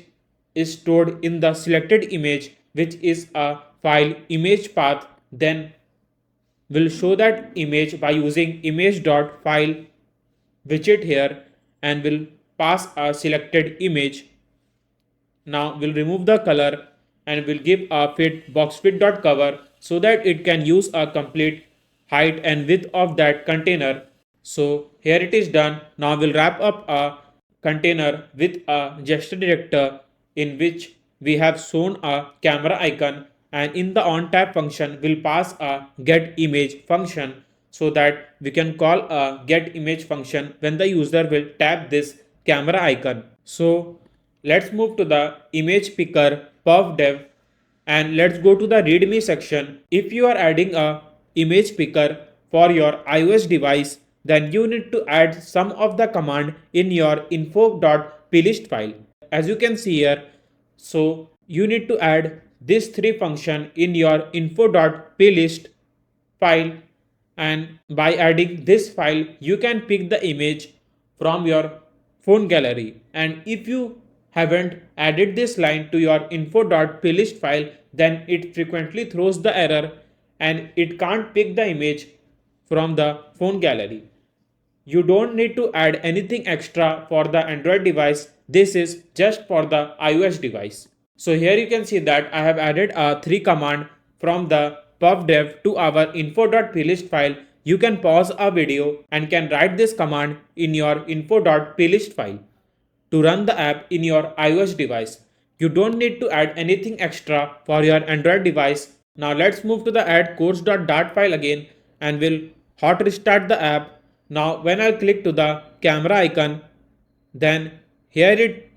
is stored in the selected image, which is a file image path, then we'll show that image by using image.file widget here, and will pass a selected image. Now we'll remove the color and we'll give a fit box fit.cover so that it can use a complete height and width of that container. So here it is done. Now we'll wrap up a container with a gesture director in which we have shown a camera icon, and in the on tap function we'll pass a get image function so that we can call a get image function when the user will tap this camera icon. So let's move to the image picker Pub.dev and let's go to the readme section. If you are adding a image picker for your iOS device, then you need to add some of the command in your info.plist file. As you can see here, so you need to add these three function in your info.plist file, and by adding this file you can pick the image from your phone gallery. And if you haven't added this line to your info.plist file, then it frequently throws the error and it can't pick the image from the phone gallery. You don't need to add anything extra for the Android device. This is just for the iOS device. So here you can see that I have added a 3 command from the pub.dev to our info.plist file. You can pause a video and can write this command in your info.plist file to run the app in your iOS device. You don't need to add anything extra for your Android device. Now let's move to the add course.dart file again and we'll hot restart the app. Now when I click to the camera icon, then here it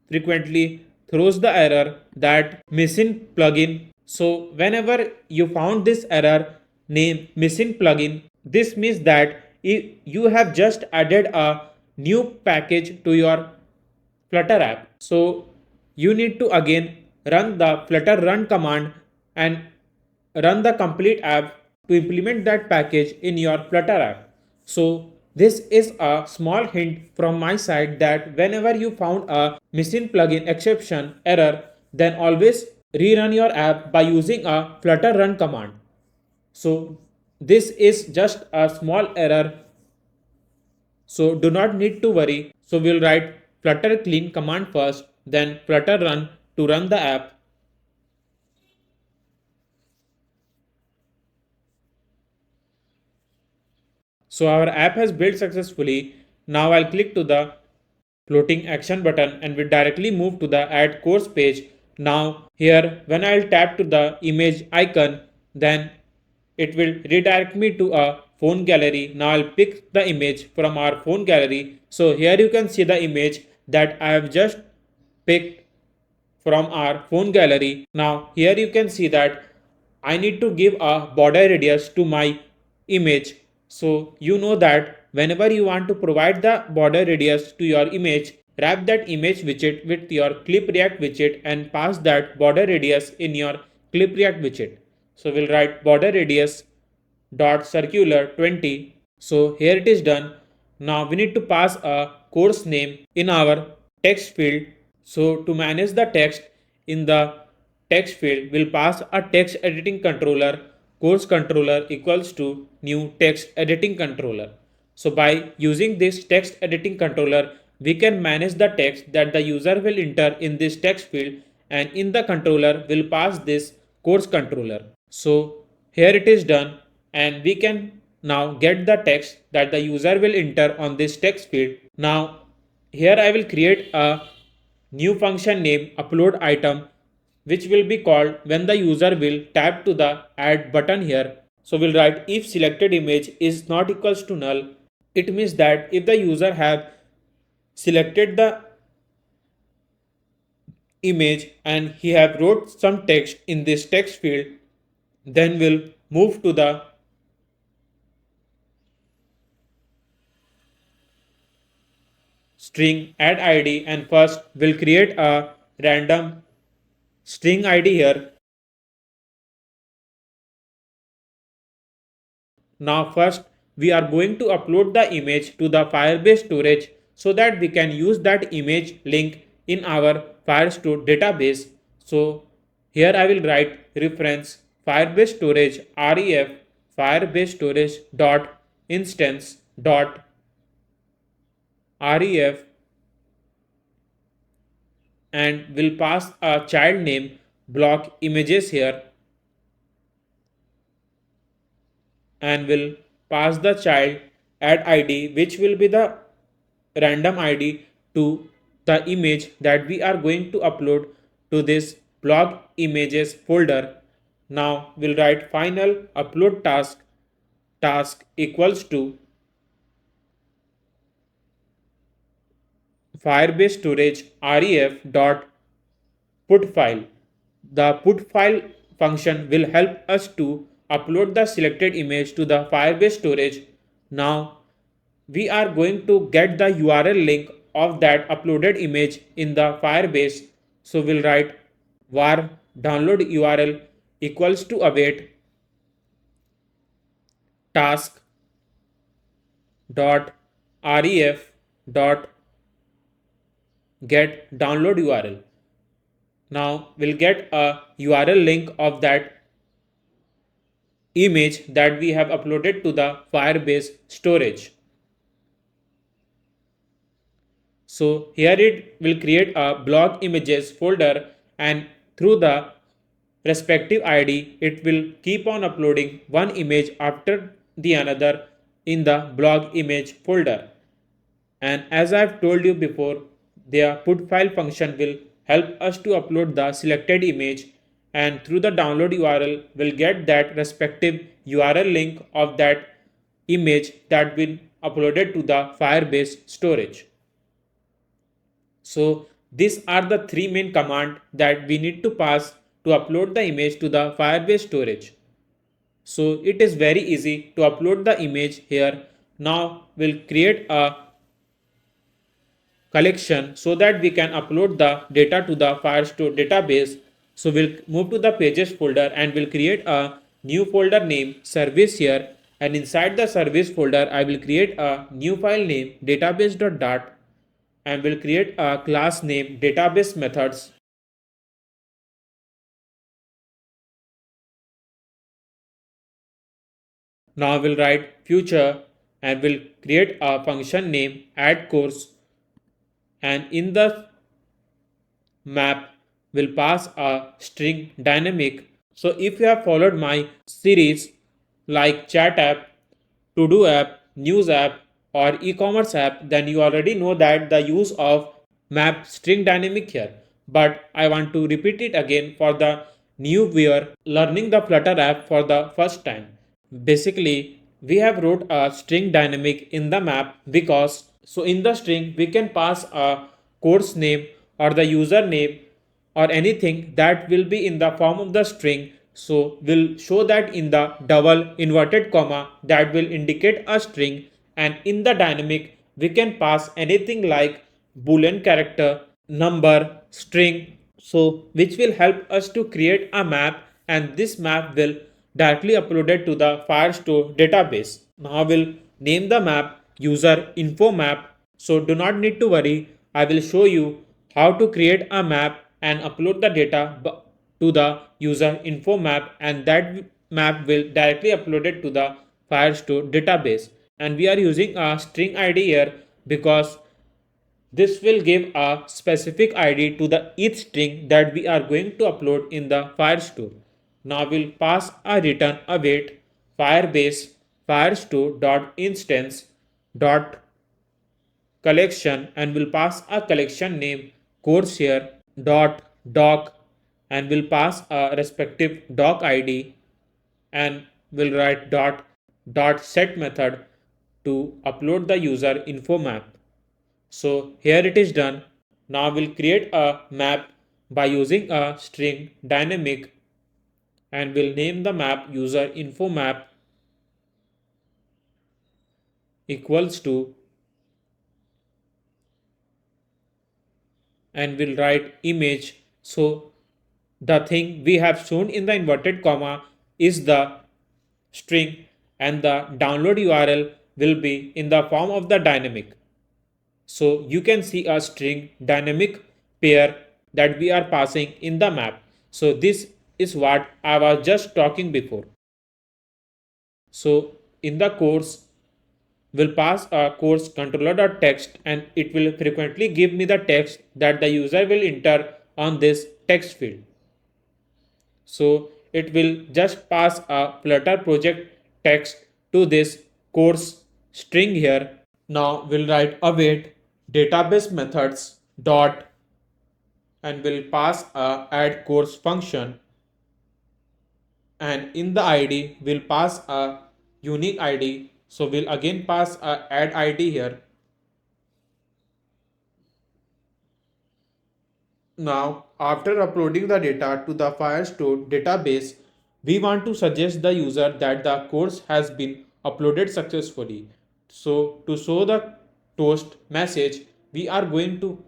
frequently throws the error that missing plugin. So whenever you found this error name missing plugin, this means that if you have just added a new package to your Flutter app. So you need to again run the flutter run command and run the complete app to implement that package in your Flutter app. So this is a small hint from my side that whenever you found a missing plugin exception error, then always rerun your app by using a flutter run command. So this is just a small error, so do not need to worry. So we'll write flutter clean command first, then flutter run to run the app. So our app has built successfully. Now I'll click to the floating action button and we directly move to the add course page. Now here when I'll tap to the image icon, then it will redirect me to a phone gallery. Now I'll pick the image from our phone gallery. So here you can see the image that I have just picked from our phone gallery. Now here you can see that I need to give a border radius to my image. So you know that whenever you want to provide the border radius to your image, wrap that image widget with your clip react widget and pass that border radius in your clip react widget. So we'll write border radius dot circular 20. So here it is done. Now we need to pass a course name in our text field. So to manage the text in the text field, we'll pass a text editing controller. Course controller equals to new text editing controller. So by using this text editing controller, we can manage the text that the user will enter in this text field, and in the controller we'll pass this course controller. So here it is done, and we can now get the text that the user will enter on this text field. Now here I will create a new function named upload item, which will be called when the user will tap to the add button here. So we'll write if selected image is not equals to null. It means that if the user have selected the image and he have wrote some text in this text field, then we'll move to the string add id, and first we'll create a random string id here. Now first we are going to upload the image to the Firebase storage so that we can use that image link in our Firestore database. So here I will write reference Firebase storage ref Firebase storage dot instance dot ref and will pass a child name block images here and will pass the child add id which will be the random id to the image that we are going to upload to this blog images folder. Now we'll write final upload task equals to firebase storage ref dot put file. The put file function will help us to upload the selected image to the Firebase storage. Now we are going to get the URL link of that uploaded image in the Firebase. So we'll write var download URL equals to await task dot ref dot get download URL. Now we'll get a URL link of that image that we have uploaded to the Firebase storage. So here it will create a blog images folder and through the respective ID it will keep on uploading one image after the another in the blog image folder. And as I've told you before, the put file function will help us to upload the selected image and through the download URL will get that respective URL link of that image that been uploaded to the Firebase storage. So these are the three main commands that we need to pass to upload the image to the Firebase storage. So it is very easy to upload the image here. Now we'll create a collection so that we can upload the data to the Firestore database. So we'll move to the pages folder and we'll create a new folder named service here, and inside the service folder I will create a new file name database.dart and will create a class name database methods. Now we'll write future and we'll create a function name add course, and in the map will pass a string dynamic. So if you have followed my series like chat app, to do app, news app or e-commerce app, then you already know that the use of map string dynamic here. But I want to repeat it again for the new viewer learning the Flutter app for the first time. Basically, we have wrote a string dynamic in the map because so in the string we can pass a course name or the username or anything that will be in the form of the string. So we'll show that in the double inverted comma that will indicate a string, and in the dynamic we can pass anything like boolean character, number, string, so which will help us to create a map, and this map will directly uploaded to the Firestore database. Now we'll name the map user info map. So do not need to worry. I will show you how to create a map and upload the data to the user info map, and that map will directly uploaded to the Firestore database. And we are using a string ID here because this will give a specific ID to the each string that we are going to upload in the Firestore. Now we'll pass a return await Firebase firestore.instance dot collection and will pass a collection name course here dot doc and will pass a respective doc ID and will write dot set method to upload the user info map. So here it is done. Now we'll create a map by using a string dynamic and we'll name the map user info map equals to, and we'll write image. So the thing we have shown in the inverted comma is the string, and the download URL will be in the form of the dynamic. So you can see a string dynamic pair that we are passing in the map. So this is what I was just talking before. So in the course will pass a course controller.text and it will frequently give me the text that the user will enter on this text field. So it will just pass a Flutter project text to this course string here. Now we'll write await database methods dot and will pass a add course function, and in the id we'll pass a unique id. So we'll again pass a add id here. Now, after uploading the data to the Firestore database, we want to suggest the user that the course has been uploaded successfully. So, to show the toast message, we are going to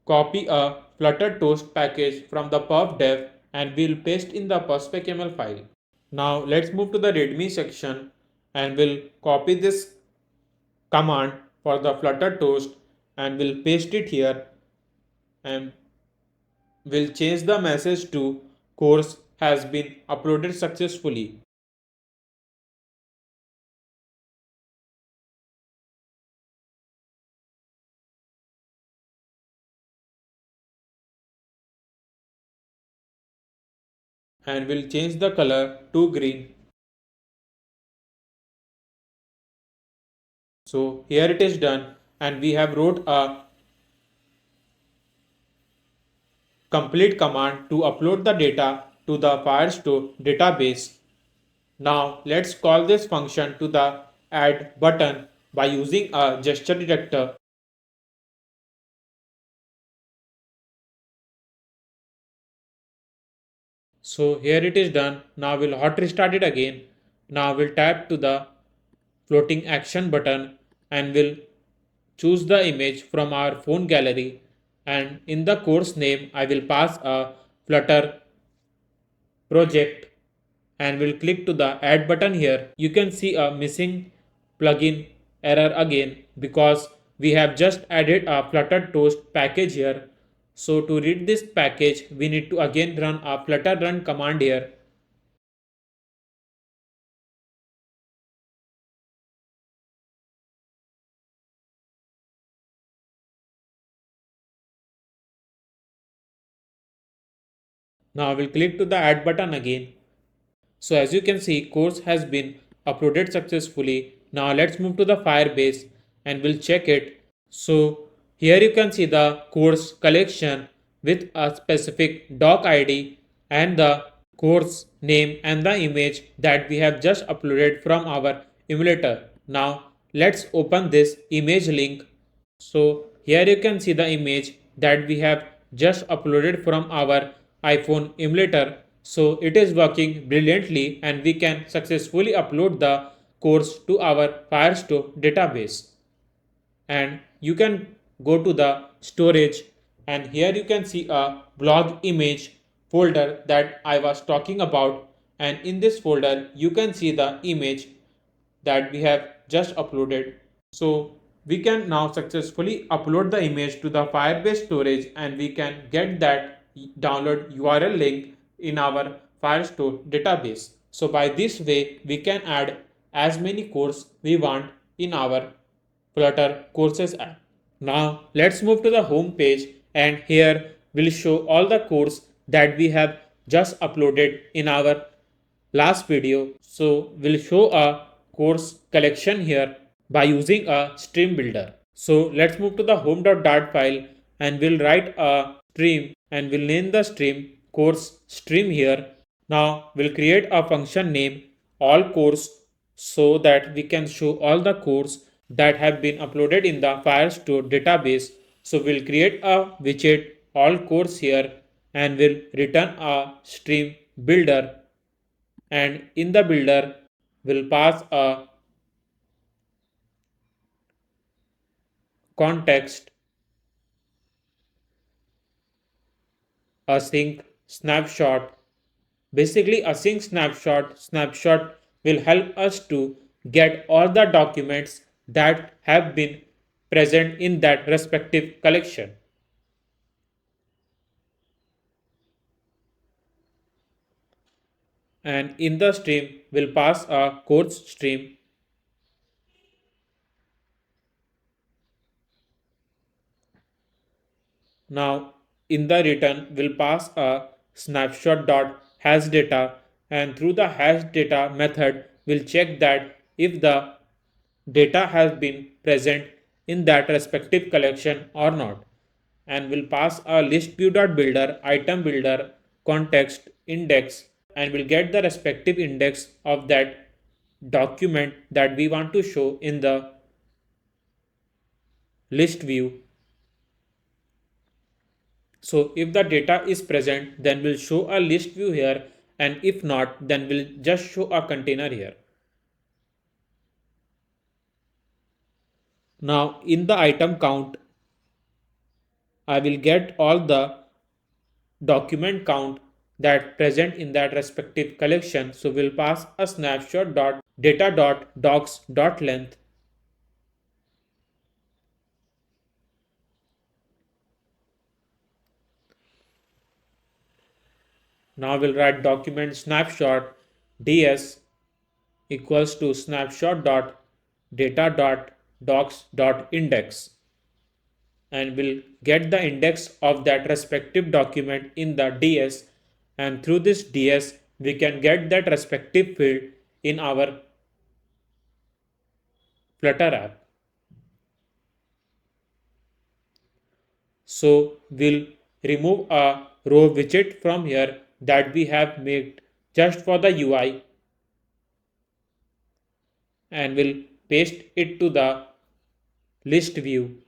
copy a Flutter toast package from the Pub.dev and we'll paste in the perspecaml file. Now, let's move to the readme section and we'll copy this command for the Flutter toast and we'll paste it here, and will change the message to course has been uploaded successfully. And will change the color to green. So here it is done, and we have wrote a complete command to upload the data to the Firestore database. Now let's call this function to the add button by using a gesture detector. So here it is done. Now we'll hot restart it again. Now we'll tap to the floating action button and we'll choose the image from our phone gallery, and in the course name I will pass a Flutter project and will click to the add button here. You can see a missing plugin error again because we have just added a Flutter toast package here. So to read this package we need to again run a flutter run command here. Now we'll click to the add button again. So as you can see, course has been uploaded successfully. Now let's move to the Firebase and we'll check it. So here you can see the course collection with a specific doc ID and the course name and the image that we have just uploaded from our emulator. Now let's open this image link. So here you can see the image that we have just uploaded from our iPhone emulator. So it is working brilliantly and we can successfully upload the course to our Firestore database. And you can go to the storage, and here you can see a blog image folder that I was talking about, and in this folder you can see the image that we have just uploaded. So we can now successfully upload the image to the Firebase storage and we can get that download URL link in our Firestore database. So by this way we can add as many courses we want in our Flutter courses app. Now let's move to the home page, and here we'll show all the courses that we have just uploaded in our last video. So we'll show a course collection here by using a stream builder. So let's move to the home.dart file and we'll write a stream and we'll name the stream course stream here. Now we'll create a function name all course so that we can show all the courses that have been uploaded in the Firestore database. So we'll create a widget all course here and we'll return a stream builder, and in the builder we'll pass a context, a sync snapshot. Basically a sync snapshot will help us to get all the documents that have been present in that respective collection. And in the stream, we'll pass a course stream. Now, in the return, we'll pass a snapshot dot hash data, and through the hash data method, we'll check that if the data has been present in that respective collection or not. And we'll pass a list view dot builder, item builder, context, index, and we'll get the respective index of that document that we want to show in the list view. So if the data is present, then we'll show a list view here, and if not, then we'll just show a container here. Now in the item count, I will get all the document count that present in that respective collection. So we'll pass a snapshot dot data dot docs dot length. Now we'll write document snapshot ds equals to snapshot dot data dot docs dot index, and we'll get the index of that respective document in the ds, and through this ds we can get that respective field in our Flutter app. So we'll remove a row widget from here that we have made just for the UI, and we'll paste it to the list view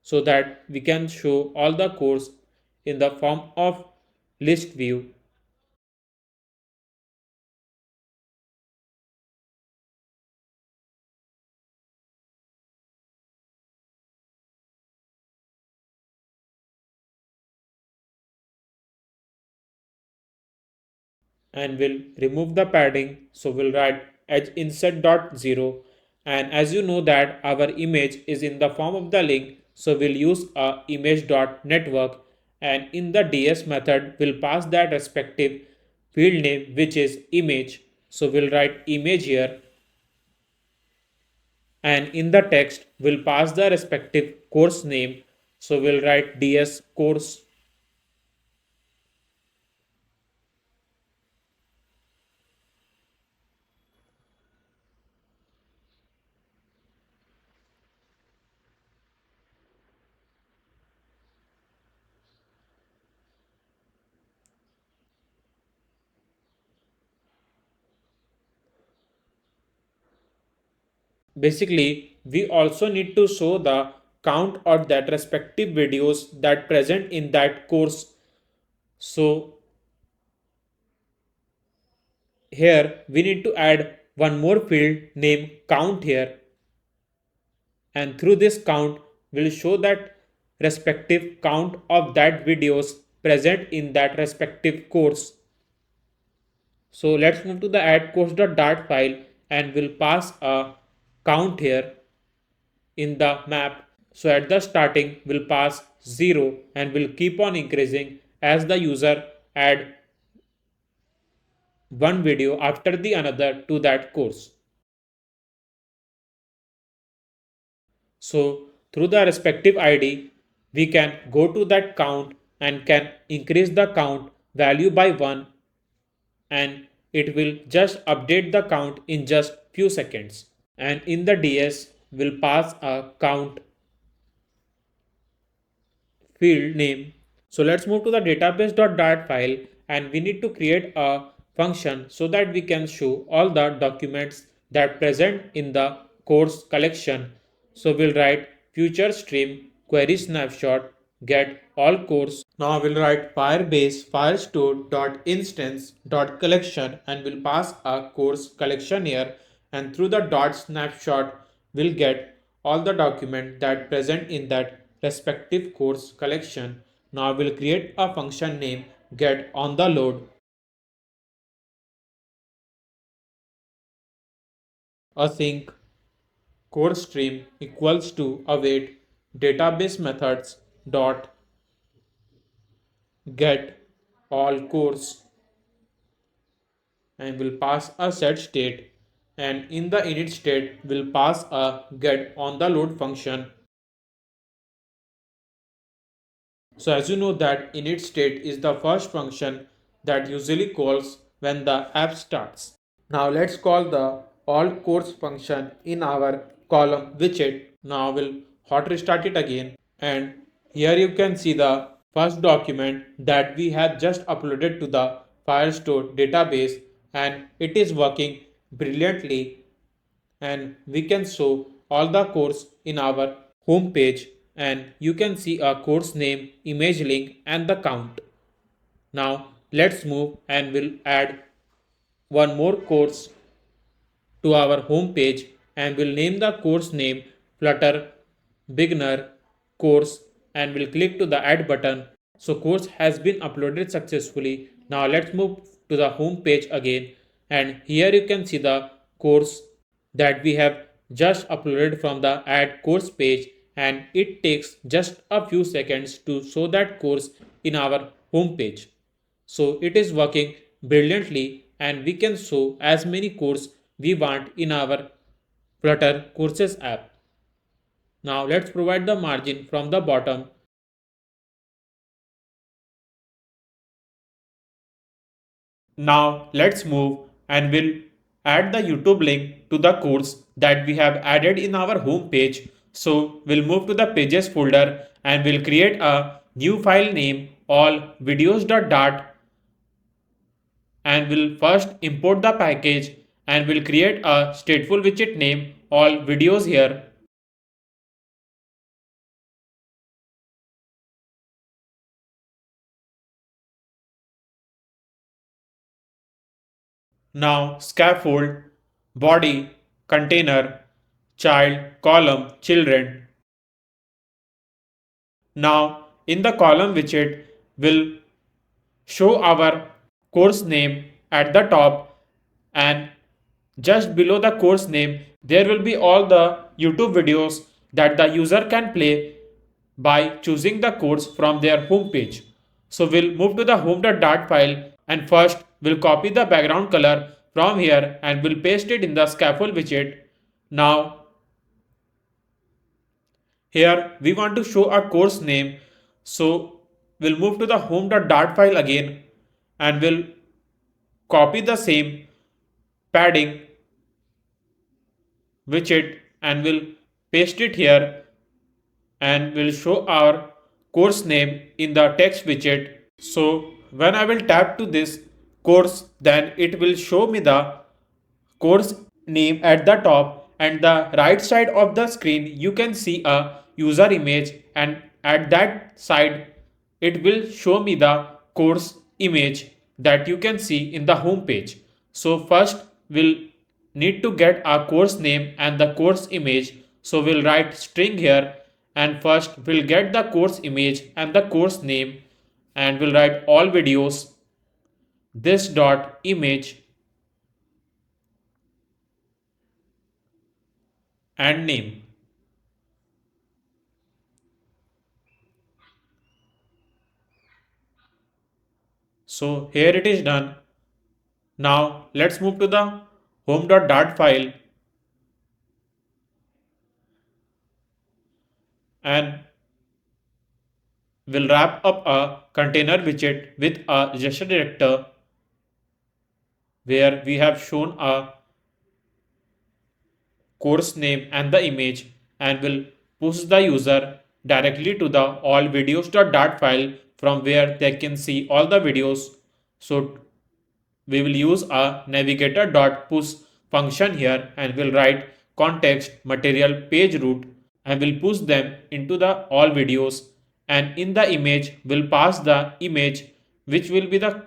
so that we can show all the codes in the form of list view. And we'll remove the padding, so we'll write edge insert dot 0, and as you know that our image is in the form of the link, so we'll use a image dot network, and in the ds method we'll pass that respective field name which is image, so we'll write image here, and in the text we'll pass the respective course name, so we'll write ds course. Basically, we also need to show the count of that respective videos that present in that course. So here we need to add one more field named count here, and through this count we'll show that respective count of that videos present in that respective course. So let's move to the add course.dart file, and we'll pass a count here in the map. So at the starting we'll pass 0, and we'll keep on increasing as the user add one video after the another to that course. So through the respective ID we can go to that count and can increase the count value by 1, and it will just update the count in just few seconds. And in the ds we'll pass a count field name. So let's move to the database.dart file, and we need to create a function so that we can show all the documents that present in the course collection. So we'll write future stream query snapshot get all course. Now we'll write Firebase firestore.instance.collection, and we'll pass a course collection here, and through the dot snapshot we'll get all the document that present in that respective course collection. Now we'll create a function name get on the load. async course stream equals to await database methods dot get all course and will pass a set state, and in the init state will pass a get on the load function. So as you know that init state is the first function that usually calls when the app starts. Now let's call the all course function in our column widget. Now we'll hot restart it again, and here you can see the first document that we have just uploaded to the Firestore database, and it is working brilliantly, and we can show all the course in our home page, and you can see a course name, image link and the count. Now let's move and we'll add one more course to our home page, and we'll name the course name Flutter Beginner Course, and we'll click to the add button. So course has been uploaded successfully. Now let's move to the home page again, and here you can see the course that we have just uploaded from the add course page, and it takes just a few seconds to show that course in our home page. So it is working brilliantly, and we can show as many courses we want in our Flutter Courses app. Now let's provide the margin from the bottom. Now let's move and we'll add the YouTube link to the course that we have added in our home page. So we'll move to the pages folder and we'll create a new file name all videos.dart, and we'll first import the package, and we'll create a stateful widget name all videos here. Now scaffold, body, container, child, column, children. Now in the column widget we'll show our course name at the top, and just below the course name there will be all the YouTube videos that the user can play by choosing the course from their home page. So we'll move to the home.dart file, and first we'll copy the background color from here and we'll paste it in the scaffold widget. Now here we want to show a course name, so we'll move to the home.dart file again and we'll copy the same padding widget and we'll paste it here, and we'll show our course name in the text widget. So when I will tap to this course, then it will show me the course name at the top, and the right side of the screen you can see a user image, and at that side it will show me the course image that you can see in the home page. So first we'll need to get our course name and the course image. So we'll write string here, and first we'll get the course image and the course name, and we'll write all videos this dot image and name. So here it is done. Now let's move to the home.dart file, and we'll wrap up a container widget with a gesture director where we have shown a course name and the image, and will push the user directly to the all videos.dart file from where they can see all the videos. So we will use a navigator.push function here, and will write context material page root, and will push them into the all videos, and in the image will pass the image which will be the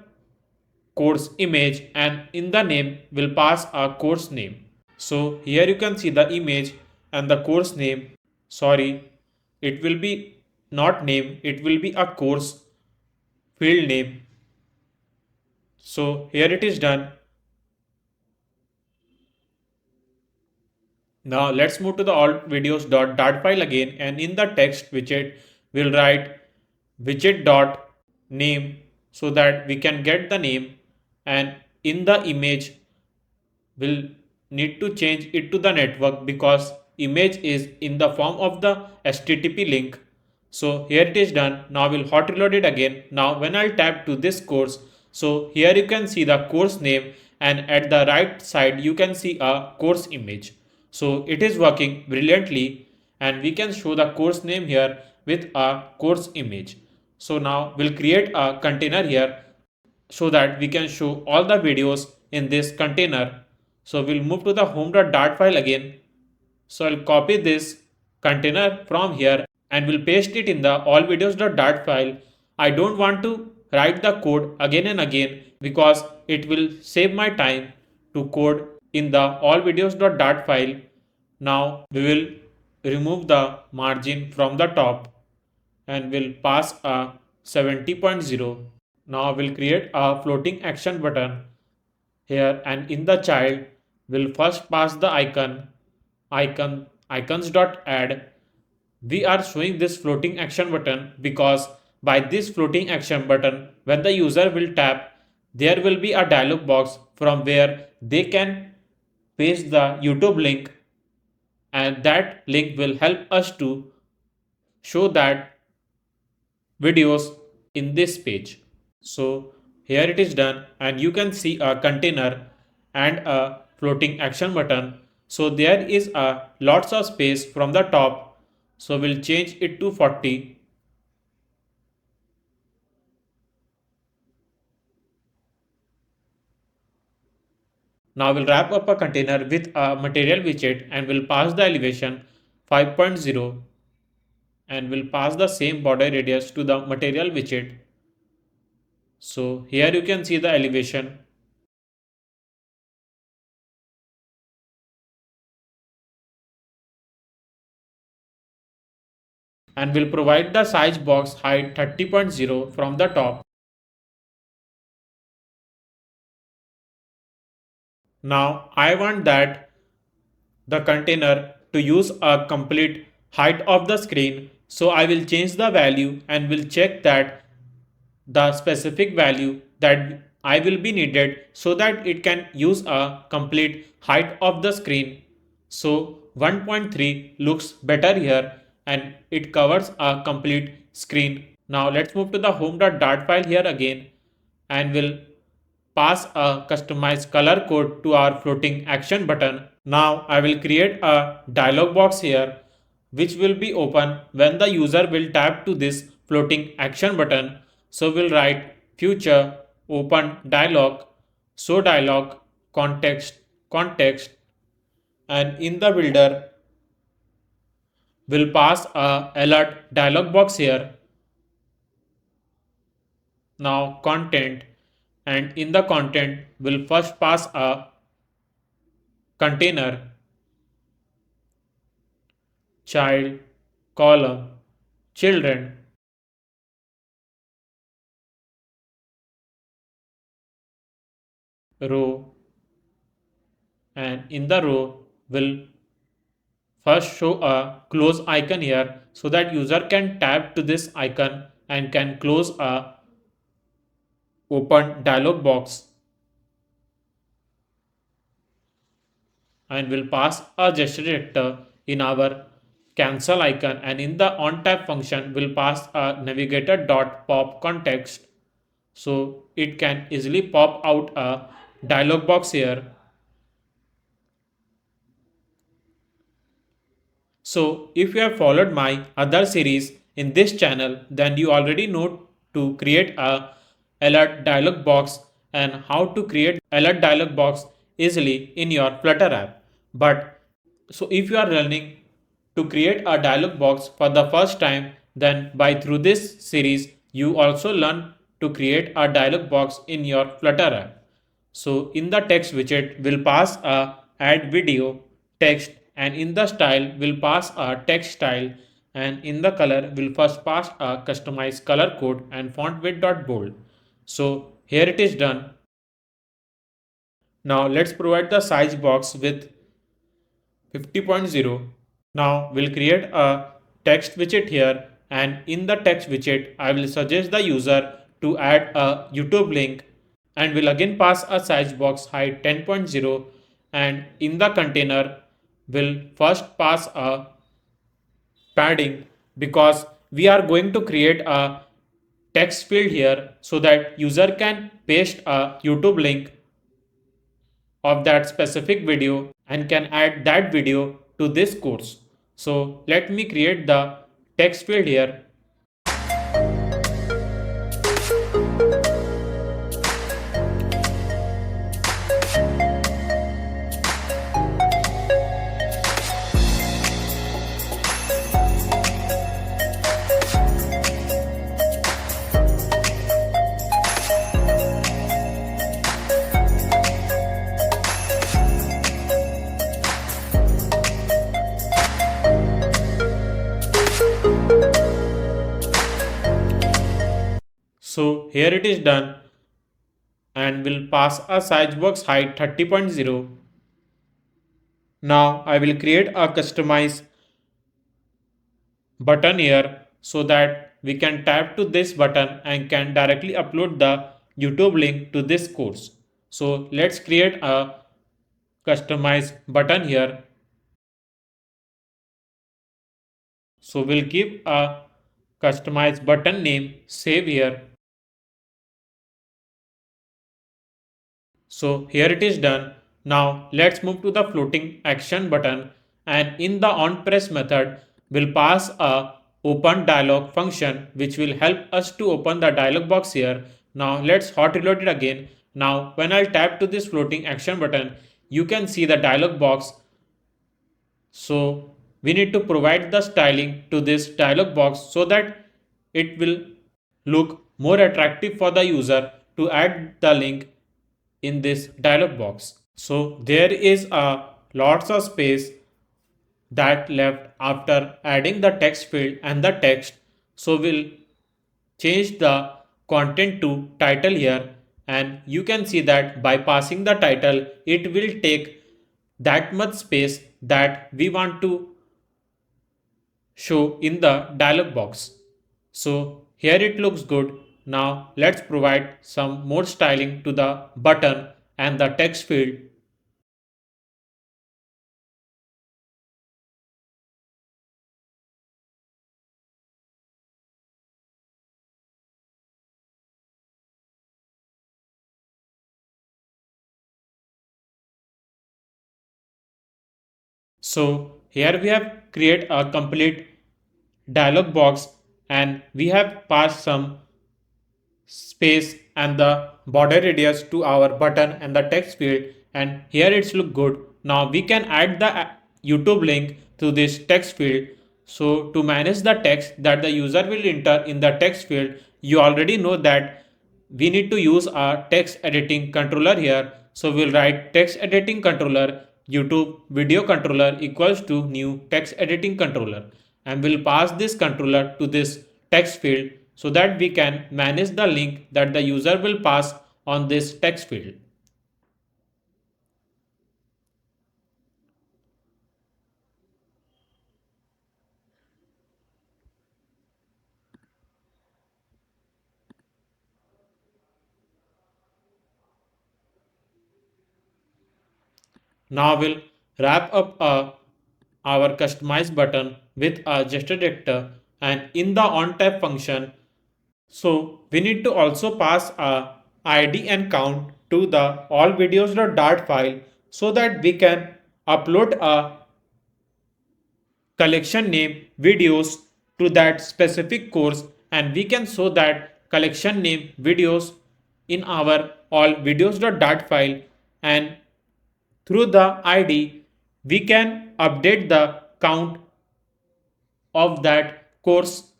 course image, and in the name will pass a course name. So here you can see the image and the course name. Sorry, it will be not name, it will be a course field name. So here it is done. Now let's move to the alt videos dot file again, and in the text widget we'll write widget dot name so that we can get the name, and in the image we'll need to change it to the network because image is in the form of the HTTP link. So here it is done. Now we'll hot reload it again. Now when I'll tap to this course, so here you can see the course name, and at the right side you can see a course image. So it is working brilliantly, and we can show the course name here with a course image. So now we'll create a container here so that we can show all the videos in this container. So we'll move to the home.dart file again. So I'll copy this container from here and we'll paste it in the all videos.dart file. I don't want to write the code again and again because it will save my time to code in the all videos.dart file. Now we will remove the margin from the top and we'll pass a 70.0. Now we'll create a floating action button here, and in the child we'll first pass the icons.add. We are showing this floating action button because by this floating action button, when the user will tap, there will be a dialog box from where they can paste the YouTube link, and that link will help us to show that videos in this page. So here it is done, and you can see a container and a floating action button. So there is a lots of space from the top. So we'll change it to 40. Now we'll wrap up a container with a material widget and we'll pass the elevation 5.0, and we'll pass the same border radius to the material widget. So here you can see the elevation. And we'll provide the size box height 30.0 from the top. Now I want that the container to use a complete height of the screen. So I will change the value and will check that the specific value that I will be needed so that it can use a complete height of the screen. So 1.3 looks better here and it covers a complete screen. Now let's move to the home.dart file here again, and we'll pass a customized color code to our floating action button. Now I will create a dialog box here which will be open when the user will tap to this floating action button. So we'll write future open dialog, show dialog, context, and in the builder we'll pass a alert dialog box here. Now content, and in the content we'll first pass a container, child, column, children, row, and in the row we'll first show a close icon here so that user can tap to this icon and can close a open dialog box, and we'll pass a gesture director in our cancel icon, and in the on tap function we'll pass a navigator dot pop context so it can easily pop out a dialog box here. So if you have followed my other series in this channel, then you already know to create a alert dialog box and how to create alert dialog box easily in your Flutter app. But so if you are learning to create a dialog box for the first time, then by through this series you also learn to create a dialog box in your Flutter app. So in the text widget we'll pass a add video text, and in the style we'll pass a text style, and in the color we'll first pass a customized color code and font width dot bold. So here it is done. Now let's provide the size box with 50.0. Now we'll create a text widget here, and in the text widget I will suggest the user to add a YouTube link, and will again pass a size box height 10.0, and in the container will first pass a padding because we are going to create a text field here so that user can paste a YouTube link of that specific video and can add that video to this course. So let me create the text field here. So here it is done, and will pass a size box height 30.0. Now I will create a customize button here so that we can tap to this button and can directly upload the YouTube link to this course. So let's create a customize button here. So we'll give a customize button name save here. So here it is done. Now let's move to the floating action button, and in the onPress method we'll pass a open dialog function which will help us to open the dialog box here. Now let's hot reload it again. Now when I'll tap to this floating action button, you can see the dialog box. So we need to provide the styling to this dialog box so that it will look more attractive for the user to add the link in this dialog box. So there is a lots of space that left after adding the text field and the text. So we'll change the content to title here, and you can see that by passing the title it will take that much space that we want to show in the dialog box. So here it looks good. Now let's provide some more styling to the button and the text field. So here we have create a complete dialog box, and we have passed some space and the border radius to our button and the text field, and here it's look good. Now we can add the YouTube link to this text field. So to manage the text that the user will enter in the text field, you already know that we need to use a text editing controller here. So we'll write text editing controller YouTube video controller equals to new text editing controller, and we'll pass this controller to this text field so that we can manage the link that the user will pass on this text field. Now we'll wrap up our customize button with a gesture director, and in the onType function. So we need to also pass a ID and count to the all videos.dart file so that we can upload a collection name videos to that specific course, and we can show that collection name videos in our all videos.dart file, and through the ID we can update the count of that course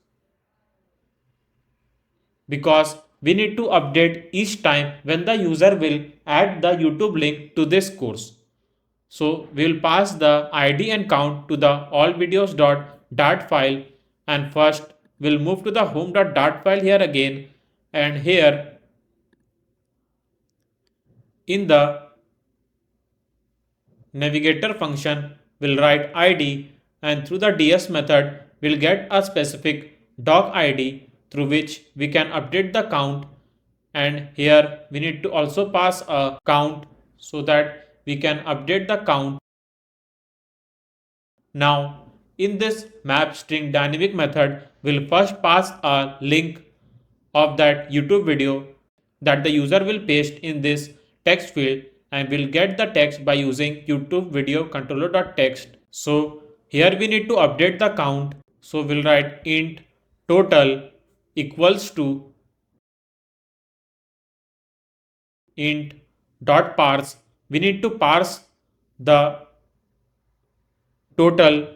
because we need to update each time when the user will add the YouTube link to this course. So we will pass the ID and count to the all videos.dart file, and first we'll move to the home.dart file here again, and here in the navigator function we'll write ID, and through the ds method we'll get a specific doc ID through which we can update the count, and here we need to also pass a count so that we can update the count. Now in this map string dynamic method we'll first pass a link of that YouTube video that the user will paste in this text field, and we'll get the text by using YouTube video controller.text. So here we need to update the count. So we'll write int total equals to int dot parse. We need to parse the total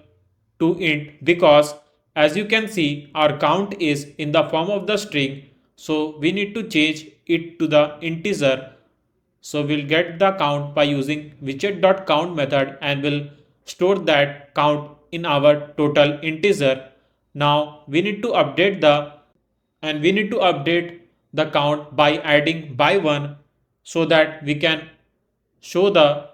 to int because as you can see our count is in the form of the string, so we need to change it to the integer. So we'll get the count by using widget.count method and we'll store that count in our total integer. Now we need to update the count by adding by 1 so that we can show the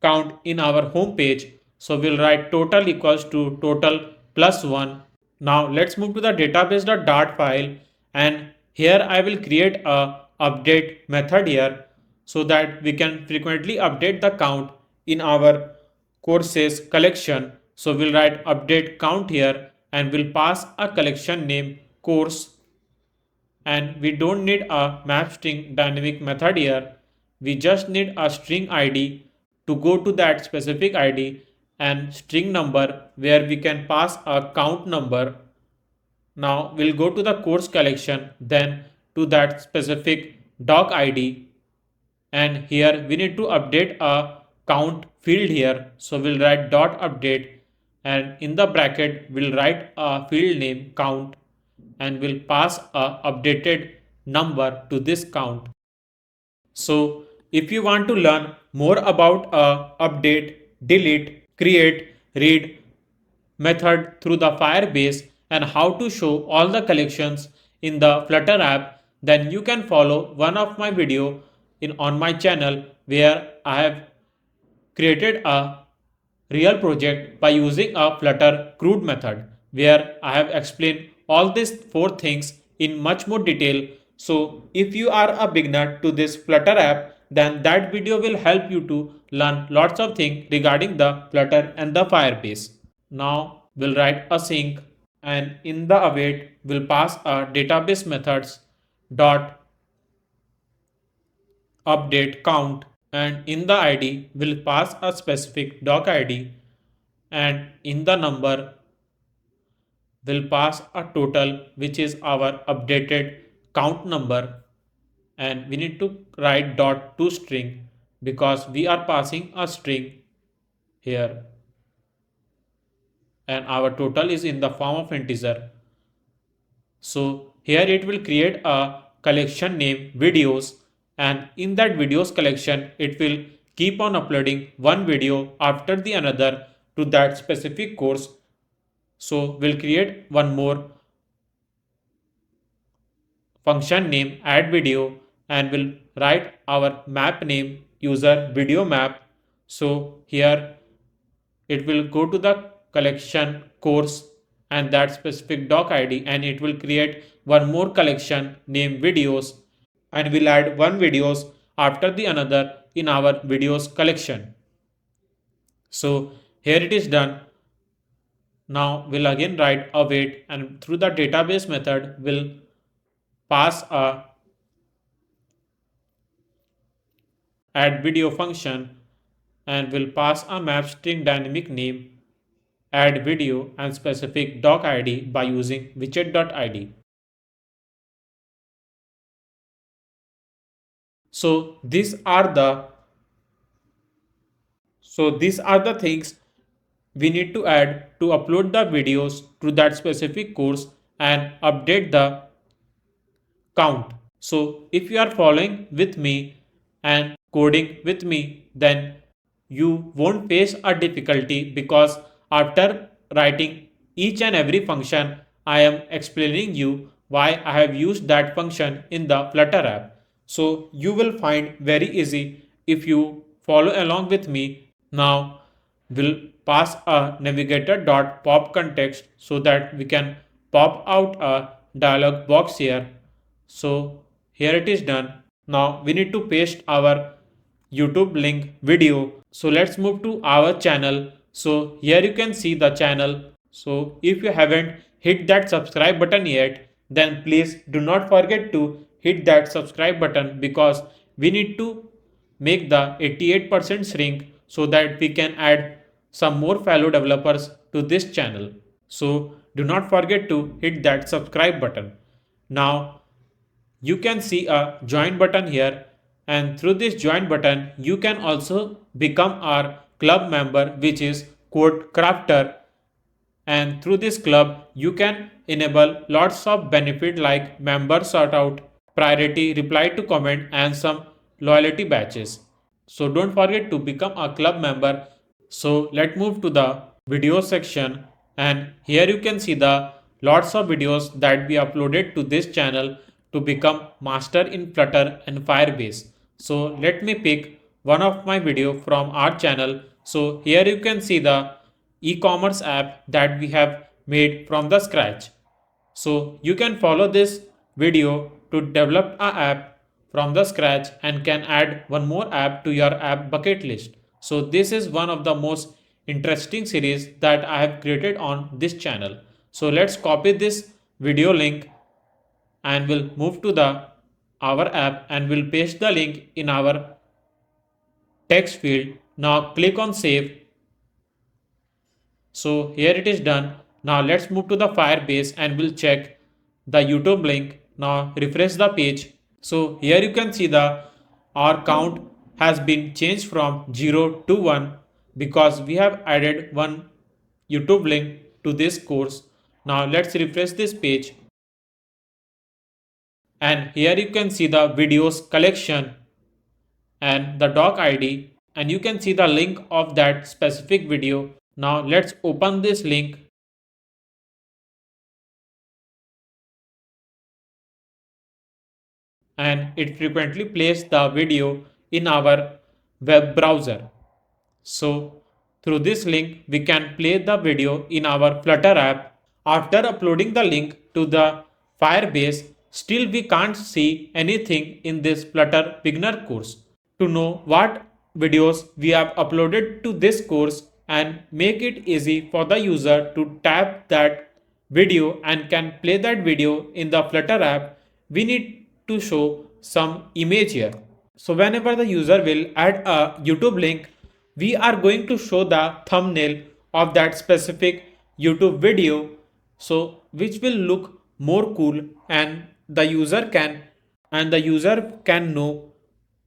count in our home page. So we'll write total equals to total plus 1. Now let's move to the database.dart file, and here I will create a update method here so that we can frequently update the count in our courses collection. So we'll write update count here and we'll pass a collection name course, and we don't need a map string dynamic method here. We just need a string ID to go to that specific ID and string number where we can pass a count number. Now we'll go to the course collection, then to that specific doc ID, and here we need to update a count field here. So we'll write dot update, and in the bracket we'll write a field name count and we'll pass a updated number to this count. So if you want to learn more about update, delete, create, read method through the Firebase and how to show all the collections in the Flutter app, then you can follow one of my video on my channel where I have created a real project by using a Flutter crude method where I have explained all these 4 things in much more detail. So if you are a beginner to this Flutter app, then that video will help you to learn lots of things regarding the Flutter and the Firebase. Now we'll write async, and in the await we'll pass a database methods dot update count, and in the id we'll pass a specific doc id, and in the number we'll pass a total which is our updated count number, and we need to write dot to string because we are passing a string here and our total is in the form of integer. So here it will create a collection named videos, and in that videos collection it will keep on uploading one video after the another to that specific course. So we'll create one more function name add video and we'll write our map name user video map. So here it will go to the collection course and that specific doc id, and it will create one more collection named videos, and we'll add one videos after the another in our videos collection. So here it is done. Now we'll again write await, and through the database method we'll pass a add video function and we'll pass a map string dynamic name add video and specific doc id by using widget.id. So these are the things we need to add to upload the videos to that specific course and update the count. So if you are following with me and coding with me, then you won't face a difficulty because after writing each and every function, I am explaining you why I have used that function in the Flutter app. So you will find very easy if you follow along with me. Now will pass a navigator.pop context so that we can pop out a dialog box here. So here it is done. Now we need to paste our YouTube link video. So let's move to our channel. So here you can see the channel. So if you haven't hit that subscribe button yet, then please do not forget to hit that subscribe button because we need to make the 88% shrink so that we can add some more fellow developers to this channel. So do not forget to hit that subscribe button. Now you can see a join button here, and through this join button you can also become our club member, which is code crafter, and through this club you can enable lots of benefit like member sort out, priority reply to comment, and some loyalty badges. So don't forget to become a club member. So let's move to the video section, and here you can see the lots of videos that we uploaded to this channel to become master in Flutter and Firebase. So let me pick one of my video from our channel. So here you can see the e-commerce app that we have made from the scratch. So you can follow this video to develop a app from the scratch and can add one more app to your app bucket list. So this is one of the most interesting series that I have created on this channel. So let's copy this video link and we'll move to the our app and we'll paste the link in our text field. Now click on save. So here it is done. Now let's move to the Firebase and we'll check the YouTube link. Now refresh the page. So here you can see the our count has been changed from 0 to 1 because we have added one YouTube link to this course. Now let's refresh this page. And here you can see the videos collection and the doc ID, and you can see the link of that specific video. Now let's open this link, and it frequently plays the video in our web browser. So through this link we can play the video in our Flutter app. After uploading the link to the Firebase, still we can't see anything in this Flutter beginner course. To know what videos we have uploaded to this course and make it easy for the user to tap that video and can play that video in the Flutter app, we need to show some image here. So whenever the user will add a YouTube link, we are going to show the thumbnail of that specific YouTube video, so which will look more cool, and the user can know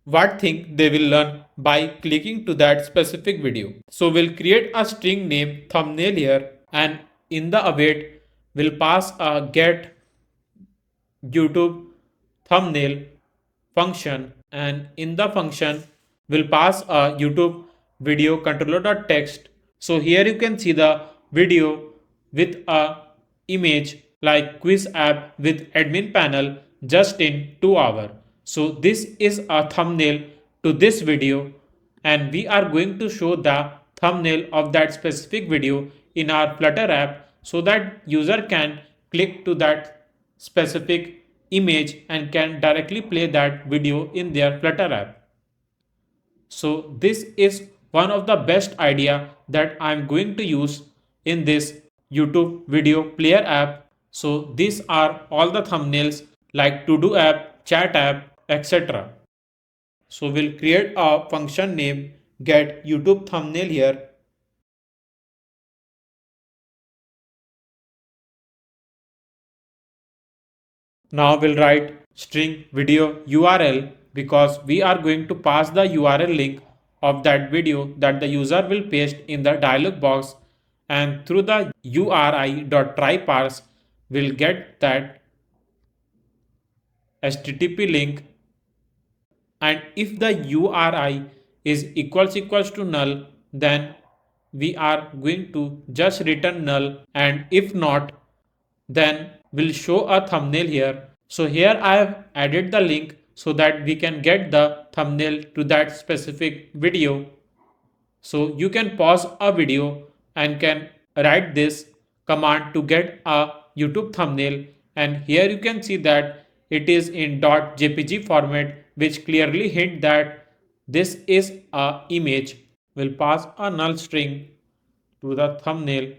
what thing they will learn by clicking to that specific video. So we'll create a string name thumbnail here, and in the await we'll pass a get YouTube thumbnail function, and in the function we'll pass a YouTube video controller.text. So here you can see the video with a image like quiz app with admin panel just in 2 hours. So this is a thumbnail to this video, and we are going to show the thumbnail of that specific video in our Flutter app so that user can click to that specific image and can directly play that video in their Flutter app. So this is one of the best idea that I'm going to use in this YouTube video player app. So these are all the thumbnails like to-do app, chat app, etc. So we'll create a function named get YouTube thumbnail here. Now we'll write string video URL because we are going to pass the URL link of that video that the user will paste in the dialog box, and through the URI.try parse we'll get that HTTP link, and if the URI is equals to null, then we are going to just return null, and if not, then we'll show a thumbnail here. So here I have added the link so that we can get the thumbnail to that specific video. So you can pause a video and can write this command to get a YouTube thumbnail, and here you can see that it is in .jpg format, which clearly hint that this is a image. We'll pass a null string to the thumbnail,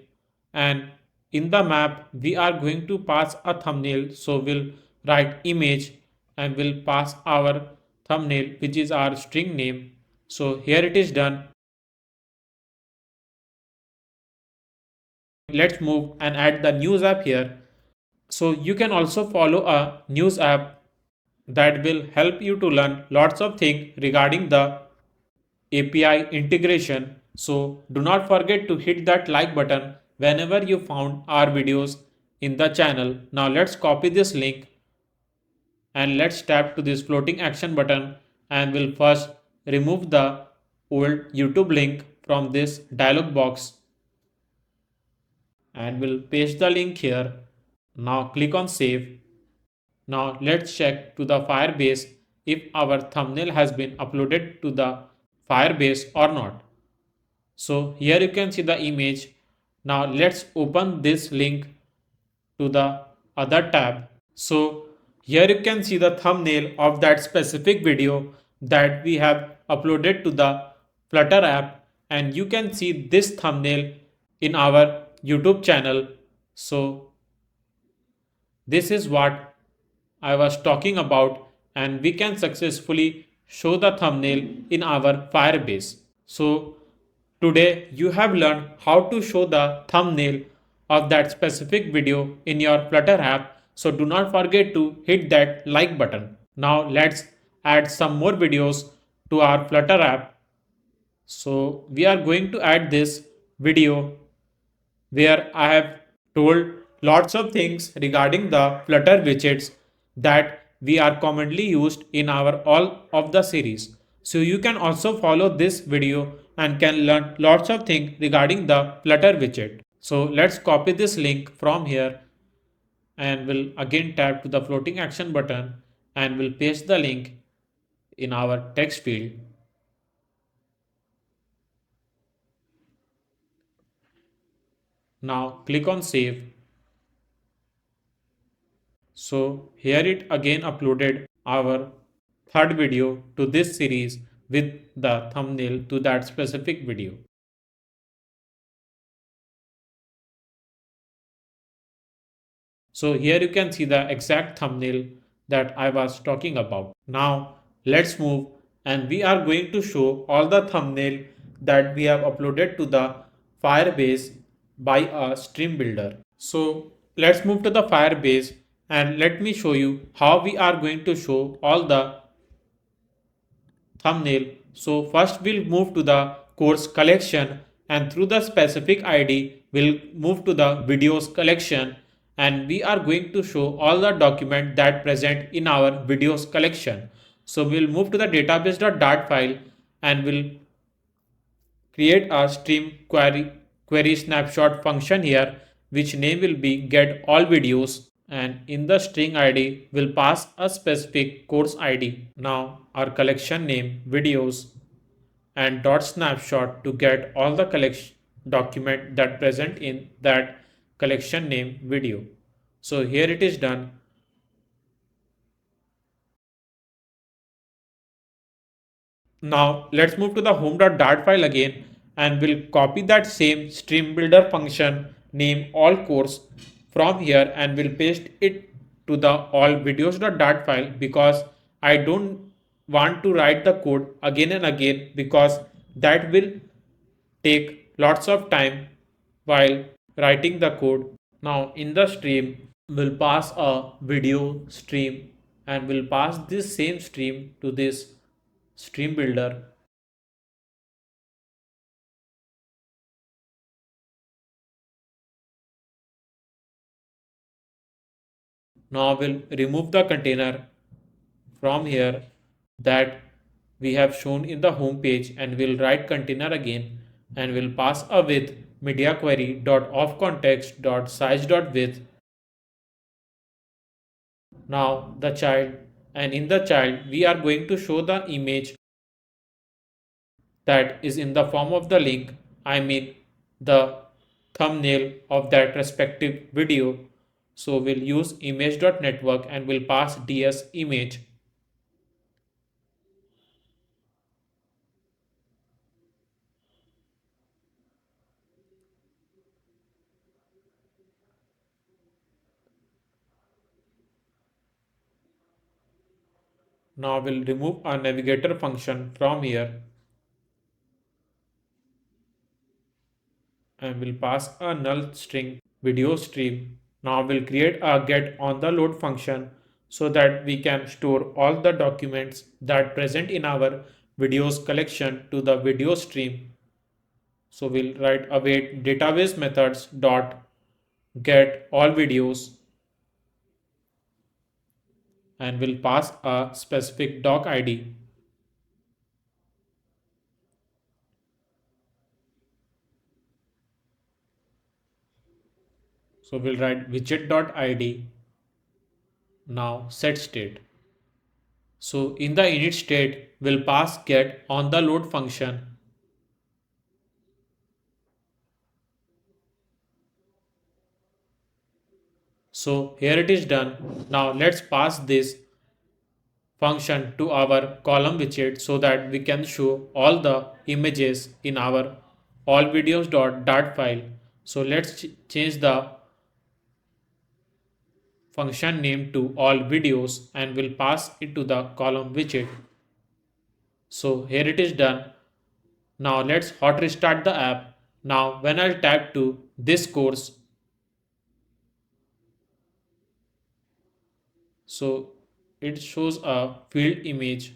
and in the map we are going to pass a thumbnail, so we'll write image and we'll pass our thumbnail, which is our string name. So here it is done. Let's move and add the news app here. So you can also follow a news app that will help you to learn lots of things regarding the API integration. So do not forget to hit that like button whenever you found our videos in the channel. Now let's copy this link and let's tap to this floating action button, and we'll first remove the old YouTube link from this dialog box, and we'll paste the link here. Now click on save. Now let's check to the Firebase if our thumbnail has been uploaded to the Firebase or not. So here you can see the image. Now let's open this link to the other tab. So here you can see the thumbnail of that specific video that we have uploaded to the Flutter app, and you can see this thumbnail in our YouTube channel. So this is what I was talking about, and we can successfully show the thumbnail in our Firebase. So today you have learned how to show the thumbnail of that specific video in your Flutter app. So do not forget to hit that like button. Now let's add some more videos to our Flutter app. So we are going to add this video where I have told lots of things regarding the Flutter widgets that we are commonly used in our all of the series. So you can also follow this video and can learn lots of things regarding the Flutter widget. So let's copy this link from here, and we'll again tap to the floating action button and we'll paste the link in our text field. Now click on save. So here it again uploaded our third video to this series with the thumbnail to that specific video. So here you can see the exact thumbnail that I was talking about. Now let's move, and we are going to show all the thumbnail that we have uploaded to the Firebase by a stream builder. So let's move to the Firebase and let me show you how we are going to show all the thumbnail. So first we'll move to the course collection, and through the specific ID we'll move to the videos collection, and we are going to show all the document that present in our videos collection. So we'll move to the database.dart file and we'll create a stream query snapshot function here, which name will be get all videos, and in the string id we'll pass a specific course id. Now our collection name videos and dot snapshot to get all the collection document that present in that collection name video. So here it is done. Now let's move to the home.dart file again, and we'll copy that same stream builder function name all course from here, and we'll paste it to the all videos.dart file because I don't want to write the code again and again, because that will take lots of time while writing the code. Now in the stream we'll pass a video stream, and we'll pass this same stream to this stream builder. Now we'll remove the container from here that we have shown in the home page, and we'll write container again, and we'll pass a with media query dot of context dot size dot width. Now the child, and in the child we are going to show the image that is in the form of the link, I mean the thumbnail of that respective video. So we'll use image.network and we'll pass ds image. Now we'll remove our navigator function from here and we'll pass a null string video stream. Now we'll create a get on the load function so that we can store all the documents that present in our videos collection to the video stream. So we'll write await database methods dot get all videos and we'll pass a specific doc ID. So we'll write widget.id. Now set state. So in the init state, we'll pass get on the load function. So here it is done. Now let's pass this function to our column widget so that we can show all the images in our all videos.dart file. So let's change the function name to all videos and we'll pass it to the column widget. So here it is done. Now let's hot restart the app. Now when I'll tap to this course, so it shows a field image.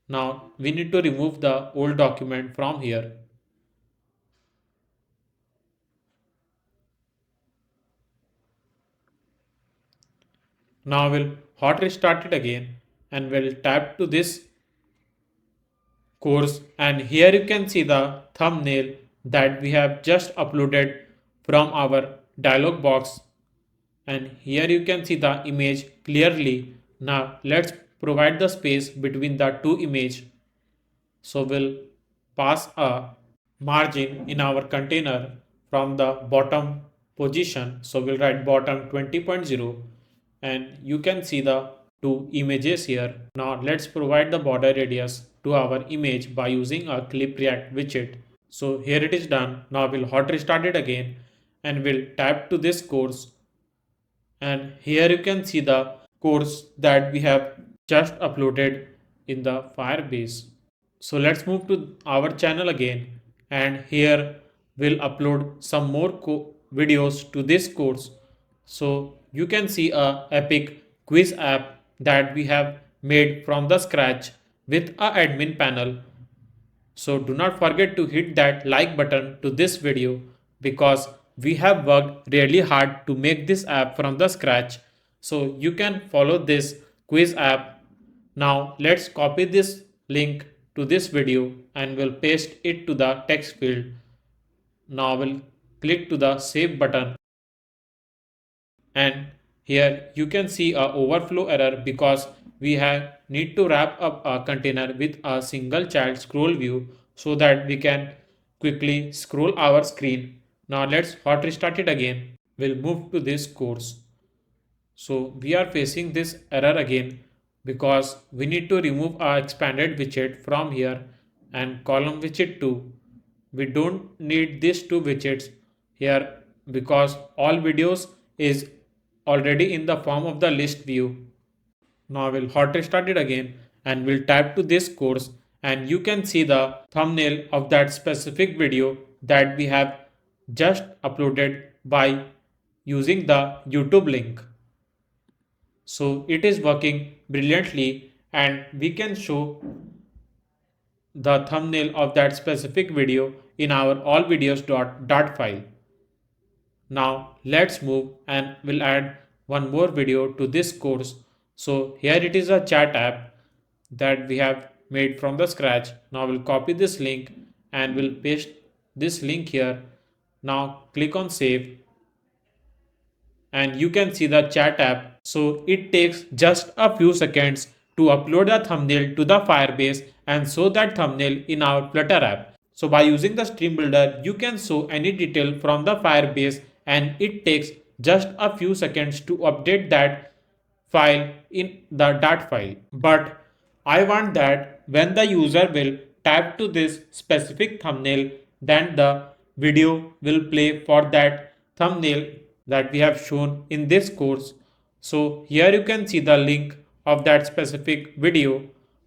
Now we need to remove the old document from here. Now we'll hot restart it again and we'll tap to this course and here you can see the thumbnail that we have just uploaded from our dialog box and here you can see the image clearly. Now let's provide the space between the two images. So we'll pass a margin in our container from the bottom position. So we'll write bottom 20.0 and you can see the two images here. Now let's provide the border radius to our image by using a clip react widget. So here it is done. Now we'll hot restart it again and we'll tap to this course and here you can see the course that we have just uploaded in the Firebase. So let's move to our channel again and here we'll upload some more videos to this course. So you can see a epic quiz app that we have made from the scratch with a admin panel. So do not forget to hit that like button to this video because we have worked really hard to make this app from the scratch. So you can follow this quiz app. Now let's copy this link to this video and we'll paste it to the text field. Now we'll click to the save button and here you can see a overflow error because we need to wrap up a container with a single child scroll view so that we can quickly scroll our screen. Now let's hot restart it again. We'll move to this course. So we are facing this error again because we need to remove our expanded widget from here and column widget 2. We don't need these two widgets here because all videos is already in the form of the list view. Now we'll hot restart it again and we'll tap to this course and you can see the thumbnail of that specific video that we have just uploaded by using the YouTube link. So it is working brilliantly and we can show the thumbnail of that specific video in our all videos.dart file. Now let's move and we'll add one more video to this course. So here it is a chat app that we have made from the scratch. Now we'll copy this link and we'll paste this link here. Now click on save and you can see the chat app. So it takes just a few seconds to upload the thumbnail to the Firebase and show that thumbnail in our Flutter app. So by using the stream builder, you can show any detail from the Firebase and it takes just a few seconds to update that file in the dat file. But I want that when the user will tap to this specific thumbnail, then the video will play for that thumbnail that we have shown in this course. So here you can see the link of that specific video,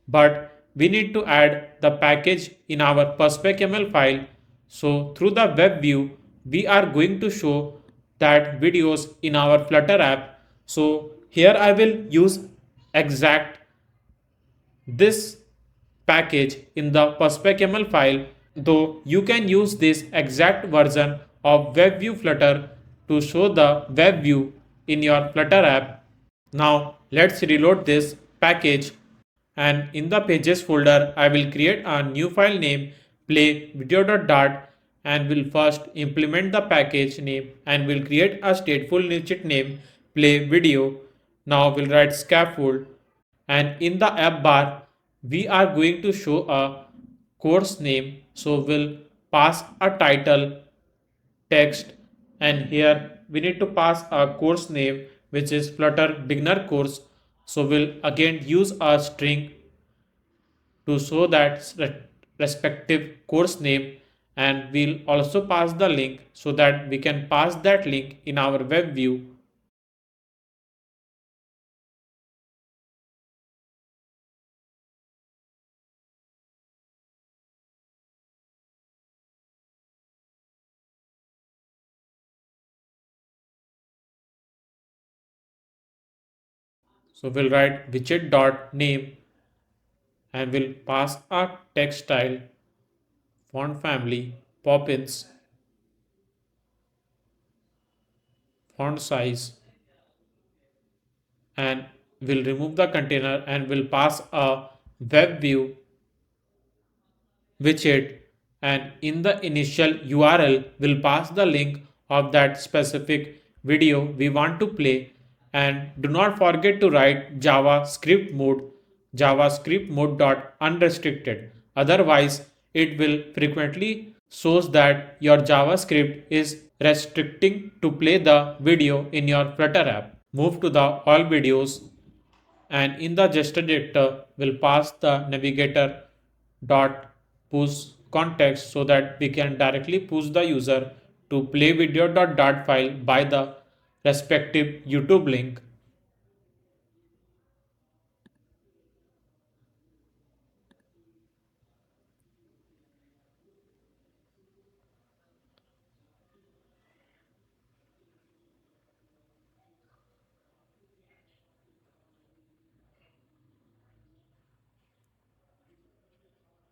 but we need to add the package in our perspecaml file. So through the web view, we are going to show that videos in our Flutter app. So here I will use exact this package in the perspecaml file, though you can use this exact version of WebView Flutter to show the web view in your Flutter app. Now let's reload this package, and in the pages folder I will create a new file name play video.dart and will first implement the package name and will create a stateful widget name play video. Now we'll write scaffold, and in the app bar we are going to show a course name, so we'll pass a title text, and here we need to pass a course name which is Flutter beginner course. So we'll again use a string to show that respective course name, and we'll also pass the link so that we can pass that link in our web view. So we'll write widget dot name and we'll pass a text style, font family, Poppins, font size, and we'll remove the container and we'll pass a web view widget, and in the initial URL we'll pass the link of that specific video we want to play. And do not forget to write javascript mode dot unrestricted, otherwise it will frequently shows that your JavaScript is restricting to play the video in your Flutter app. Move to the all videos, and in the gesture director we'll pass the navigator dot push context so that we can directly push the user to play video.dart file by the respective YouTube link.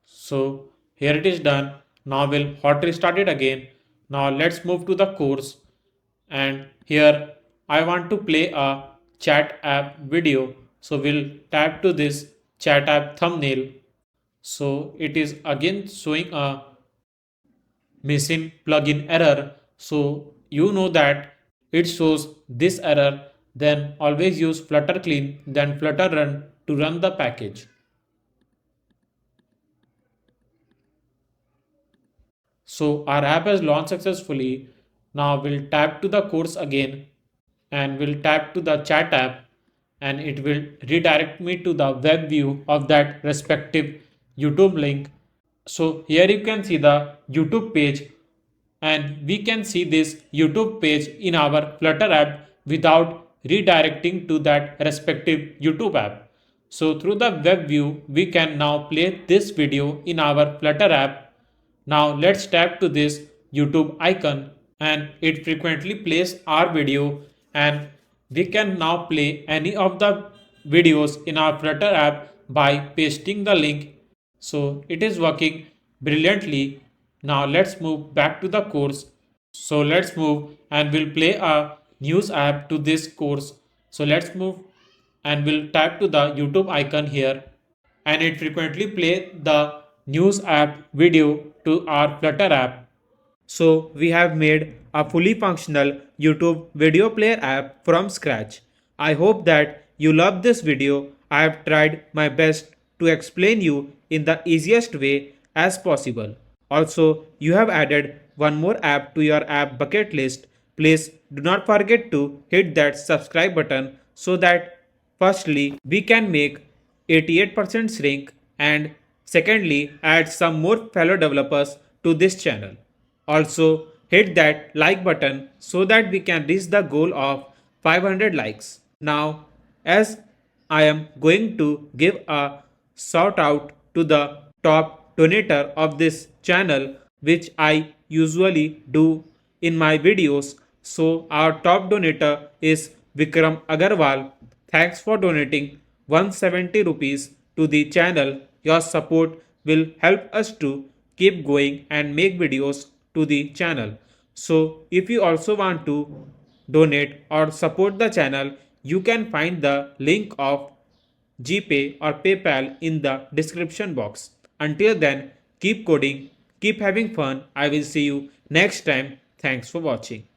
So here it is done. Now we'll hot restart it again. Now let's move to the course, and here I want to play a chat app video. So we'll tap to this chat app thumbnail. So it is again showing a missing plugin error. So you know that it shows this error, then always use Flutter clean, then Flutter run to run the package. So our app has launched successfully. Now we'll tap to the course again and we'll tap to the chat app, and it will redirect me to the web view of that respective YouTube link. So here you can see the YouTube page, and we can see this YouTube page in our Flutter app without redirecting to that respective YouTube app. So through the web view, we can now play this video in our Flutter app. Now let's tap to this YouTube icon, and it frequently plays our video, and we can now play any of the videos in our Flutter app by pasting the link. So it is working brilliantly. Now let's move back to the course. So let's move and we'll play a news app to this course. So let's move and we'll tap to the YouTube icon here, and it frequently play the news app video to our Flutter app. So we have made a fully functional YouTube video player app from scratch. I hope that you loved this video. I have tried my best to explain you in the easiest way as possible. Also, you have added one more app to your app bucket list. Please do not forget to hit that subscribe button so that firstly we can make 88% shrink and secondly add some more fellow developers to this channel. Also, hit that like button so that we can reach the goal of 500 likes. Now, as I am going to give a shout out to the top donator of this channel, which I usually do in my videos. So, our top donator is Vikram Agarwal. Thanks for donating 170 rupees to the channel. Your support will help us to keep going and make videos to the channel. So, if you also want to donate or support the channel, you can find the link of GPay or PayPal in the description box. Until then, keep coding, keep having fun. I will see you next time. Thanks for watching.